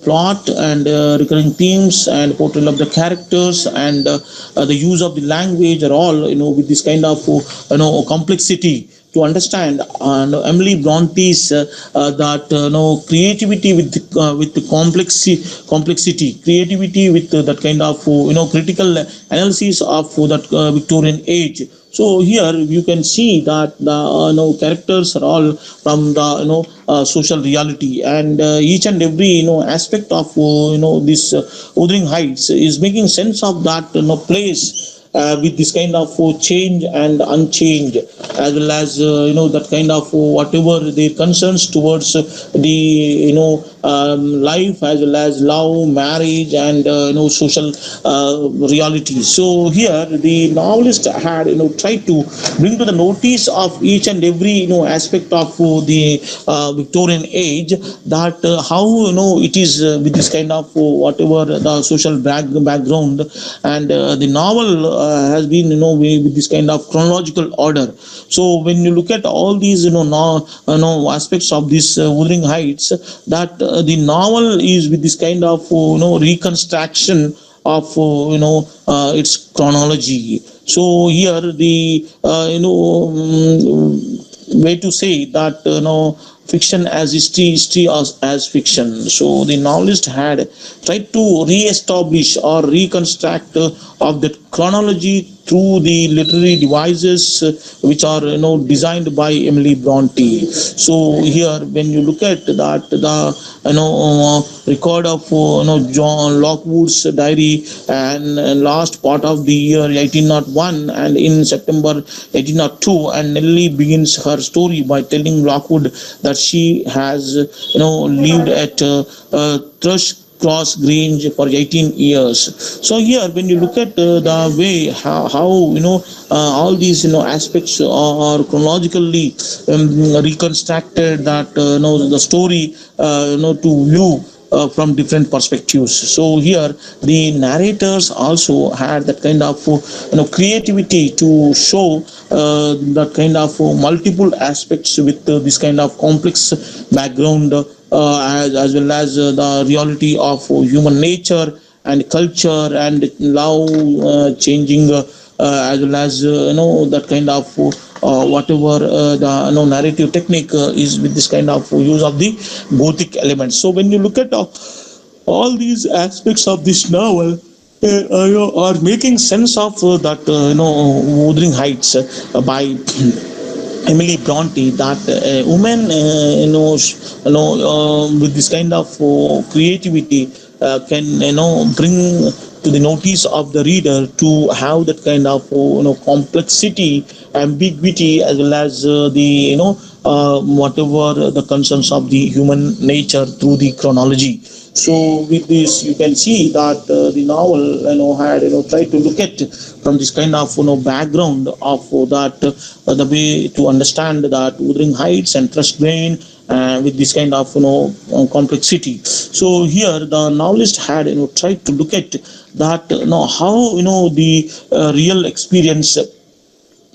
plot and recurring themes and portrayal of the characters, and the use of the language are all with this kind of complexity to understand. And Emily Bronte's that creativity with the complexity, creativity with that kind of critical analysis of that Victorian age. So here you can see that the characters are all from the social reality, and each and every aspect of this Wuthering Heights is making sense of that place, with this kind of change and unchange, as well as that kind of whatever their concerns towards the life, as well as love, marriage, and social reality. So here the novelist had tried to bring to the notice of each and every aspect of the Victorian age, that how it is with this kind of whatever the social background, and the novel has been with this kind of chronological order. So when you look at all these aspects of this Wuthering Heights, that the novel is with this kind of reconstruction of its chronology. So here the way to say that fiction as history, history as fiction. So the novelist had tried to re-establish or reconstruct of the chronology through the literary devices which are designed by Emily Bronte. So here, when you look at that, the record of John Lockwood's diary and last part of the year 1801, and in September 1802, and Nellie begins her story by telling Lockwood that she has lived at Thrush Cross Grange for 18 years. So here, when you look at the way how all these aspects are chronologically reconstructed, that the story to view from different perspectives. So here the narrators also had that kind of creativity to show that kind of multiple aspects with this kind of complex background, as well as the reality of human nature and culture and love changing, as well as that kind of whatever the narrative technique is with this kind of use of the gothic elements. So when you look at all these aspects of this novel, are making sense of that Wuthering Heights by Emily Bronte, that women with this kind of creativity can bring to the notice of the reader to have that kind of complexity, ambiguity, as well as the whatever the concerns of the human nature through the chronology. So with this, you can see that the novel had tried to look at from this kind of background of that the way to understand that Wuthering Heights and Trust Grain with this kind of complexity. So here the novelist had tried to look at that how the real experience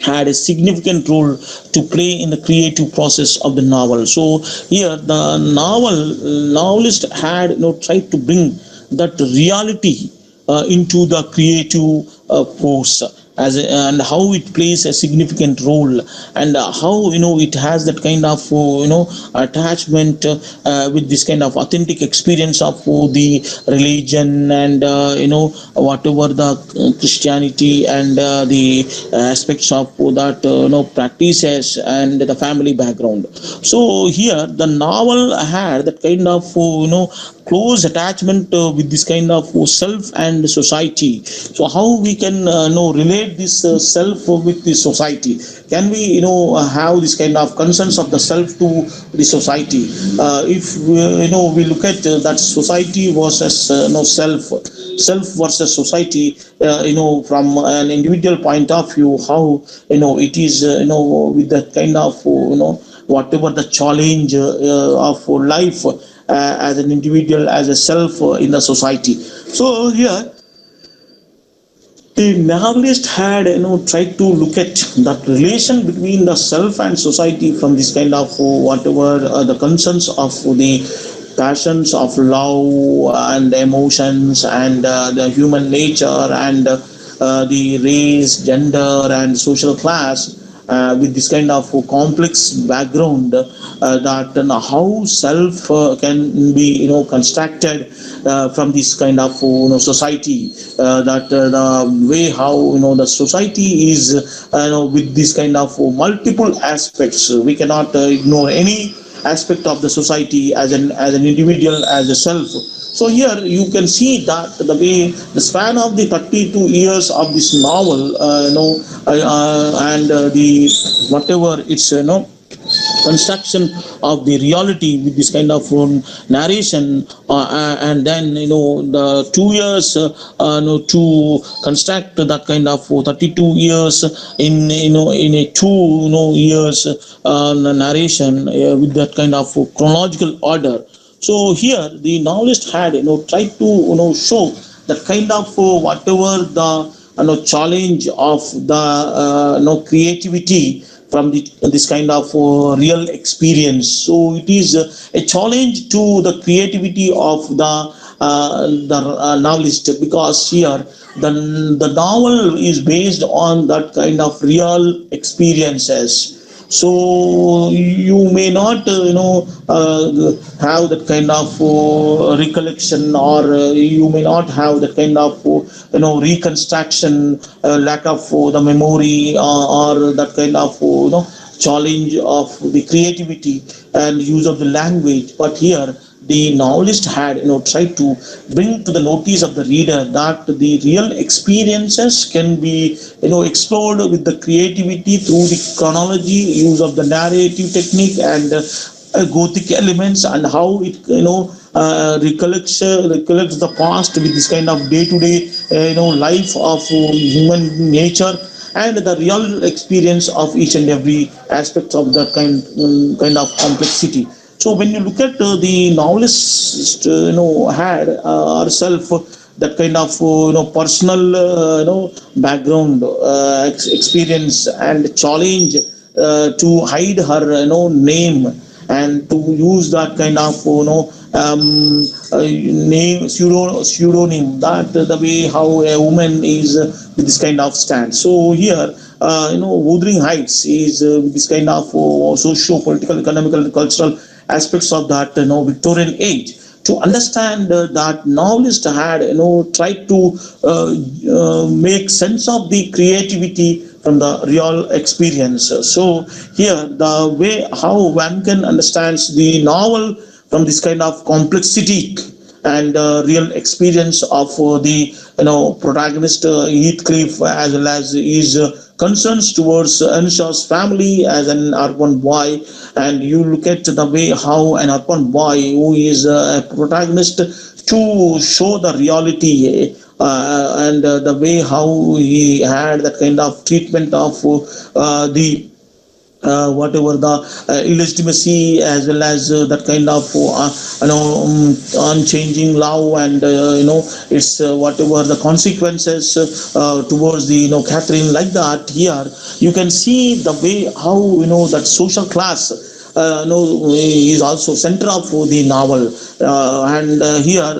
had a significant role to play in the creative process of the novel. So here the novelist had tried to bring that reality into the creative force, and how it plays a significant role, and how it has that kind of attachment with this kind of authentic experience of the religion, and whatever the Christianity and the aspects of that practices and the family background. So here the novel had that kind of close attachment with this kind of self and society. So how we can relate this self with the society? Can we have this kind of concerns of the self to the society? If we look at that society versus self versus society, from an individual point of view, how it is with that kind of whatever the challenge of life as an individual, as a self in the society. So here the novelist had tried to look at that relation between the self and society from this kind of whatever the concerns of the passions of love and emotions, and the human nature, and the race, gender, and social class, with this kind of complex background, that how self can be constructed from this kind of society, that the way how the society is with this kind of multiple aspects. We cannot ignore any aspect of the society as an individual, as a self. So here you can see that the way the span of the 32 years of this novel, and the whatever it's construction of the reality with this kind of narration, and then the 2 years to construct that kind of 32 years in in a 2 years narration with that kind of chronological order. So here the novelist had tried to show that kind of whatever the challenge of the creativity from this kind of real experience. So it is a challenge to the creativity of the novelist, because here the novel is based on that kind of real experiences, So you may not have that kind of recollection, or you may not have that kind of reconstruction, lack of the memory, or that kind of challenge of the creativity and use of the language. But here the novelist had tried to bring to the notice of the reader that the real experiences can be explored with the creativity through the chronology, use of the narrative technique, and gothic elements, and how it recollects the past with this kind of day-to-day life of human nature, and the real experience of each and every aspect of that kind of complexity. So when you look at the novelist, had herself that kind of personal background, experience and challenge to hide her name, and to use that kind of name pseudonym, that the way how a woman is with this kind of stand. So here Wuthering Heights is with this kind of socio-political, economical and cultural aspects of that Victorian age. To understand that novelist had tried to make sense of the creativity from the real experience. So here the way how one can understand the novel from this kind of complexity and real experience of the protagonist Heathcliff, as well as his concerns towards Anshaw's family as an urban boy. And you look at the way how an urban boy who is a protagonist to show the reality, and the way how he had that kind of treatment of the whatever the illegitimacy, as well as that kind of unchanging love, and it's whatever the consequences towards the Catherine, like that. Here you can see the way how that social class is also center of the novel, and here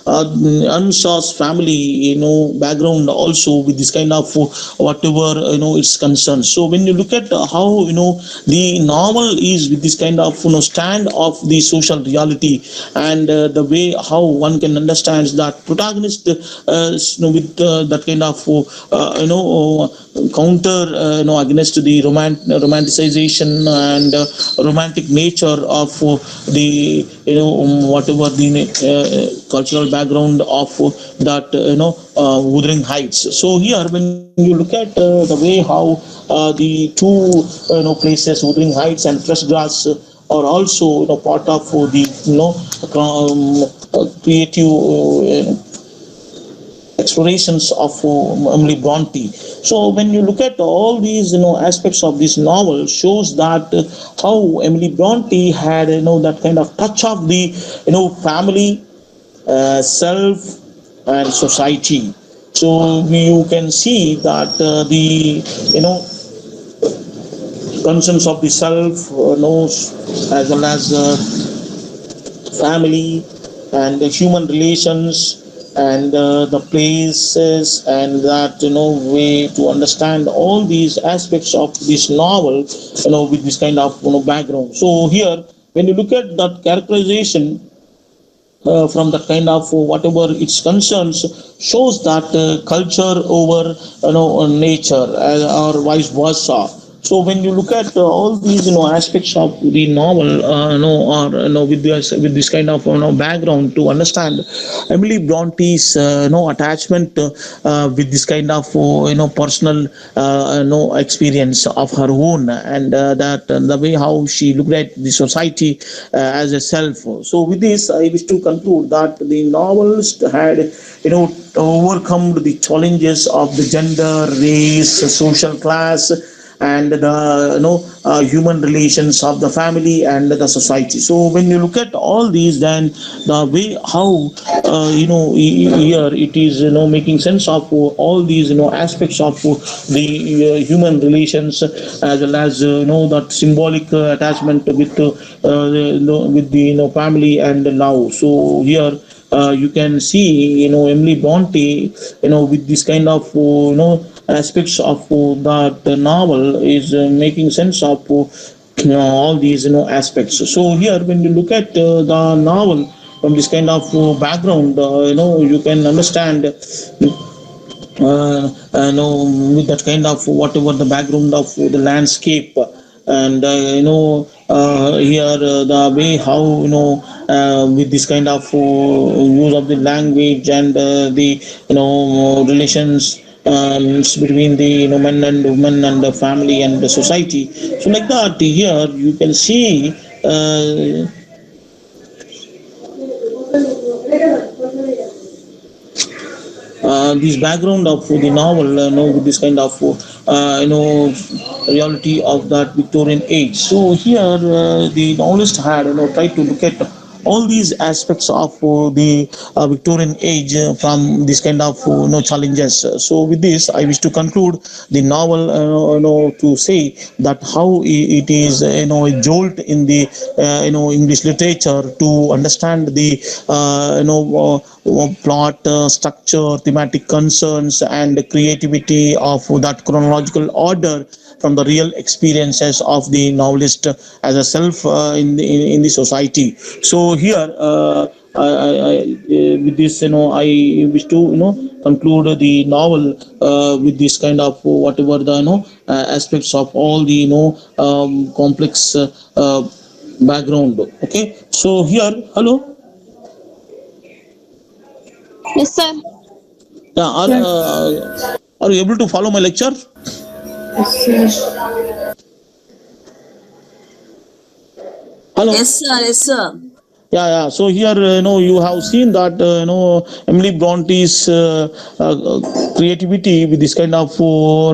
Anshaw's family background also with this kind of whatever it's concerned. So when you look at how the novel is with this kind of stand of the social reality, and the way how one can understand that protagonist with that kind of counter against the romanticization and romantic nature of the whatever the cultural background of that Wuthering Heights. So here when you look at the way how the two places, Wuthering Heights and Fresh Grass, are also part of the creative explorations of Emily Bronte. So when you look at all these aspects of this novel, shows that how Emily Bronte had that kind of touch of the family, self and society. So you can see that the concerns of the self knows, as well as family and the human relations, and the places, and that way to understand all these aspects of this novel with this kind of background. So here when you look at that characterization from that kind of whatever its concerns, shows that culture over nature, or vice versa. So when you look at all these aspects of the novel, or with this kind of background, to understand Emily Bronte's attachment with this kind of personal experience of her own, and that the way how she looked at the society as a self. So with this, I wish to conclude that the novelist had overcome the challenges of the gender, race, social class, and the human relations of the family and the society. So when you look at all these, then the way how here it is making sense of all these aspects of the human relations, as well as that symbolic attachment with the family and love. So here you can see Emily Bronte with this kind of aspects of that novel is making sense of all these aspects. So here, when you look at the novel from this kind of background, you can understand with that kind of whatever the background of the landscape, and here the way how with this kind of use of the language and the relations between the men and women and the family and the society. So like that, here you can see this background of the novel, with this kind of reality of that Victorian age. So here, the novelist had tried to look at all these aspects of the Victorian age from this kind of challenges. So with this, I wish to conclude the novel, to say that how it is a jolt in the English literature to understand the plot, structure, thematic concerns, and creativity of that chronological order from the real experiences of the novelist as a self in the society. So here, with this, I wish to conclude the novel with this kind of whatever the aspects of all the complex background. Okay, so here, hello. Yes, sir. Yeah, are you able to follow my lecture? Yes, sir. Hello. Yes, sir. Yes, sir. Yeah. So here, you have seen that Emily Bronte's creativity with this kind of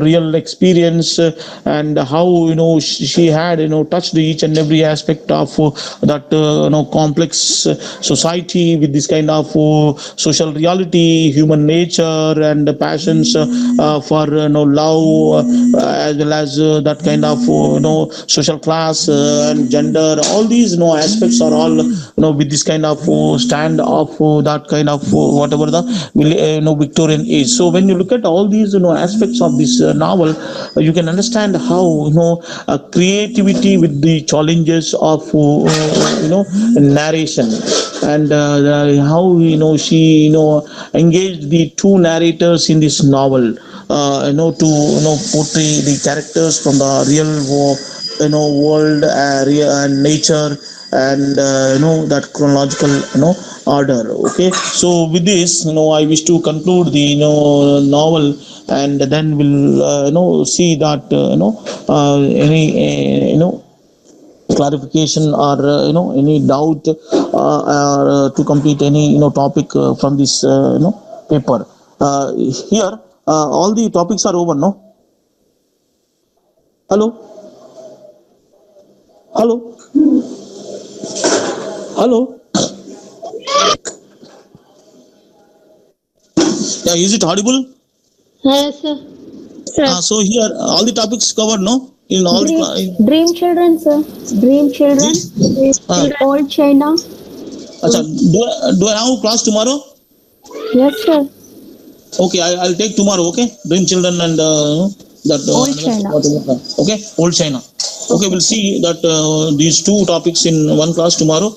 real experience, and how she had touched each and every aspect of that complex society with this kind of social reality, human nature, and passions for love, as well as that kind of social class and gender. All these aspects are all with this kind of stand of that kind of whatever the Victorian age. So when you look at all these aspects of this novel, you can understand how creativity with the challenges of narration, and how she engaged the two narrators in this novel, to portray the characters from the real world, and nature, and that chronological order. Okay, so with this, I wish to conclude the novel, and then we'll see that any clarification, or any doubt, or to complete any topic from this paper. Here, all the topics are over, no? Hello. Hello. Hello. Yeah, is it audible? Yes, sir. So here, all the topics covered, no? In all Dream children, sir. Dream children. Old China. Acha, do I have class tomorrow? Yes, sir. Okay, I'll take tomorrow. Okay, Dream Children and that Old China. Okay, Old China. Okay, we'll see that these two topics in one class tomorrow.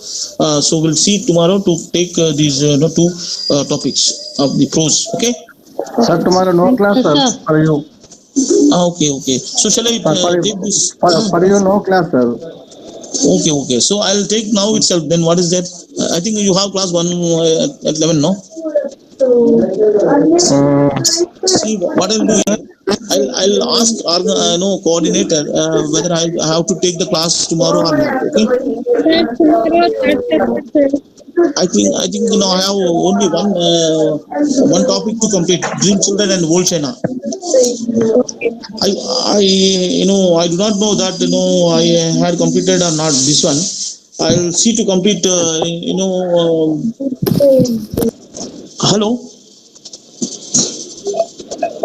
So we'll see tomorrow to take these two topics of the prose. Okay. Sir, tomorrow no class, sir, for you. Okay. So shall I take this? For you, no class, sir. Okay. So I'll take now itself. Then what is that? I think you have class 1 at 11, no? See what I'll do here. I'll ask our coordinator whether I have to take the class tomorrow or not. Okay. I think I have only one topic to complete: Dream Children and Old China. I do not know that I had completed or not this one. I'll see to complete. Hello.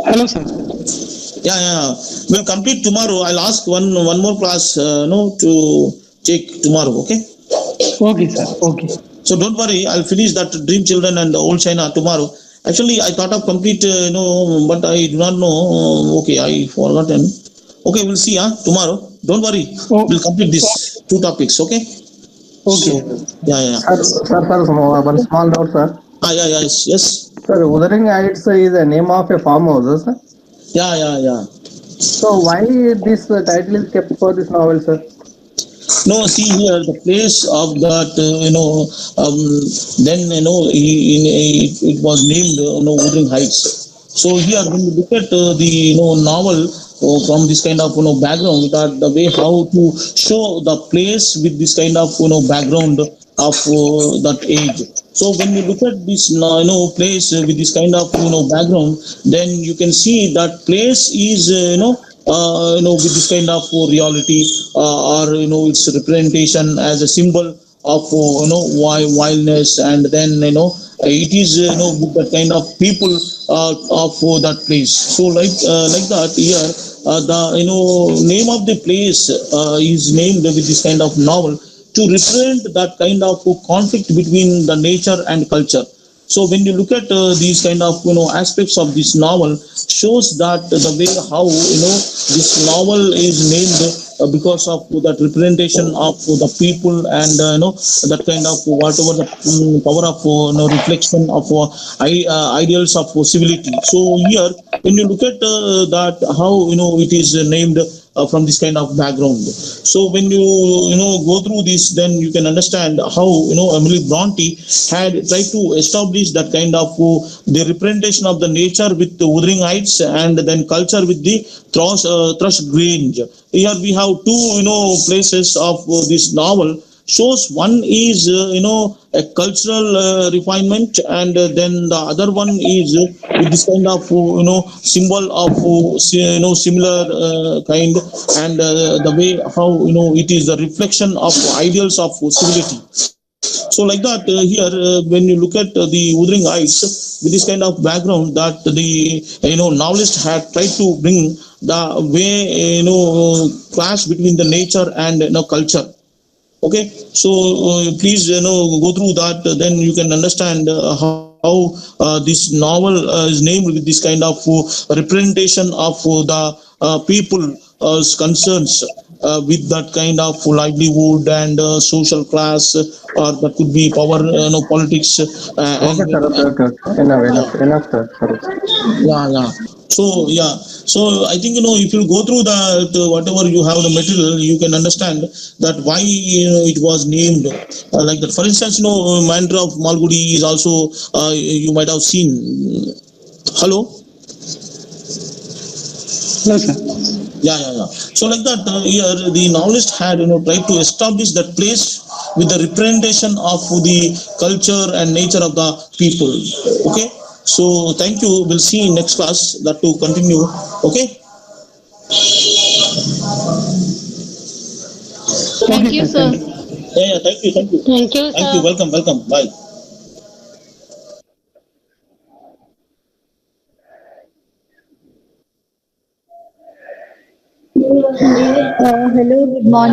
Hello, sir. Yeah. We'll complete tomorrow. I'll ask one more class to take tomorrow. Okay. Okay, sir. Okay. So don't worry. I'll finish that Dream Children and Old China tomorrow, Actually, I thought of complete, but I do not know. Okay, I forgotten. Okay, we'll see. Tomorrow. Don't worry. Oh, We'll complete these two topics. Okay. okay. So yeah, yeah, Sir, sir, one small doubt, sir. yeah, yeah, yes, yes, Sir, Wuthering Heights is the name of a farmhouse, sir. yeah, yeah, yeah. So why this title is kept for this novel, sir? No, see here the place of that then it was named Wuthering Heights. So here when you look at the novel from this kind of background, that the way how to show the place with this kind of background of that age. So when you look at this place with this kind of background, then you can see that place is with this kind of reality or its representation as a symbol of wildness, and then it is with that kind of people of that place. So like that here the name of the place is named with this kind of novel to represent that kind of conflict between the nature and culture. So when you look at these kind of aspects of this novel, shows that the way how this novel is named because of that representation of the people, and that kind of whatever the power of reflection of ideals of civility. So here when you look at that how it is named from this kind of background. So when you go through this, then you can understand how Emily Bronte had tried to establish that kind of the representation of the nature with the Wuthering Heights, and then culture with the Thrush Grange. Here we have two places of this novel. Shows one is a cultural refinement, and then the other one is with this kind of symbol of similar kind, and the way how it is the reflection of ideals of civility. So like that here when you look at the Wuthering Heights with this kind of background, that the novelist had tried to bring the way clash between the nature and culture. Okay, so please go through that, then you can understand how this novel is named with this kind of representation of the people concerns with that kind of livelihood and social class, or that could be power politics and Okay, sir. Okay, okay, okay. Enough, sir. Sorry. yeah, yeah. So yeah, so I think if you go through that whatever you have the material, you can understand that why it was named like that. For instance, Mantra of Malgudi is also you might have seen. Hello. Hello, sir. Yeah, yeah, yeah. So like that here the novelist had tried to establish that place with the representation of the culture and nature of the people. Okay, so thank you, we'll see in next class that to continue. Okay. Thank Okay, you, sir. sir. Thank you. Yeah, yeah, thank you, thank you, Thank you, thank you, sir. welcome, welcome, bye. Hello, good morning.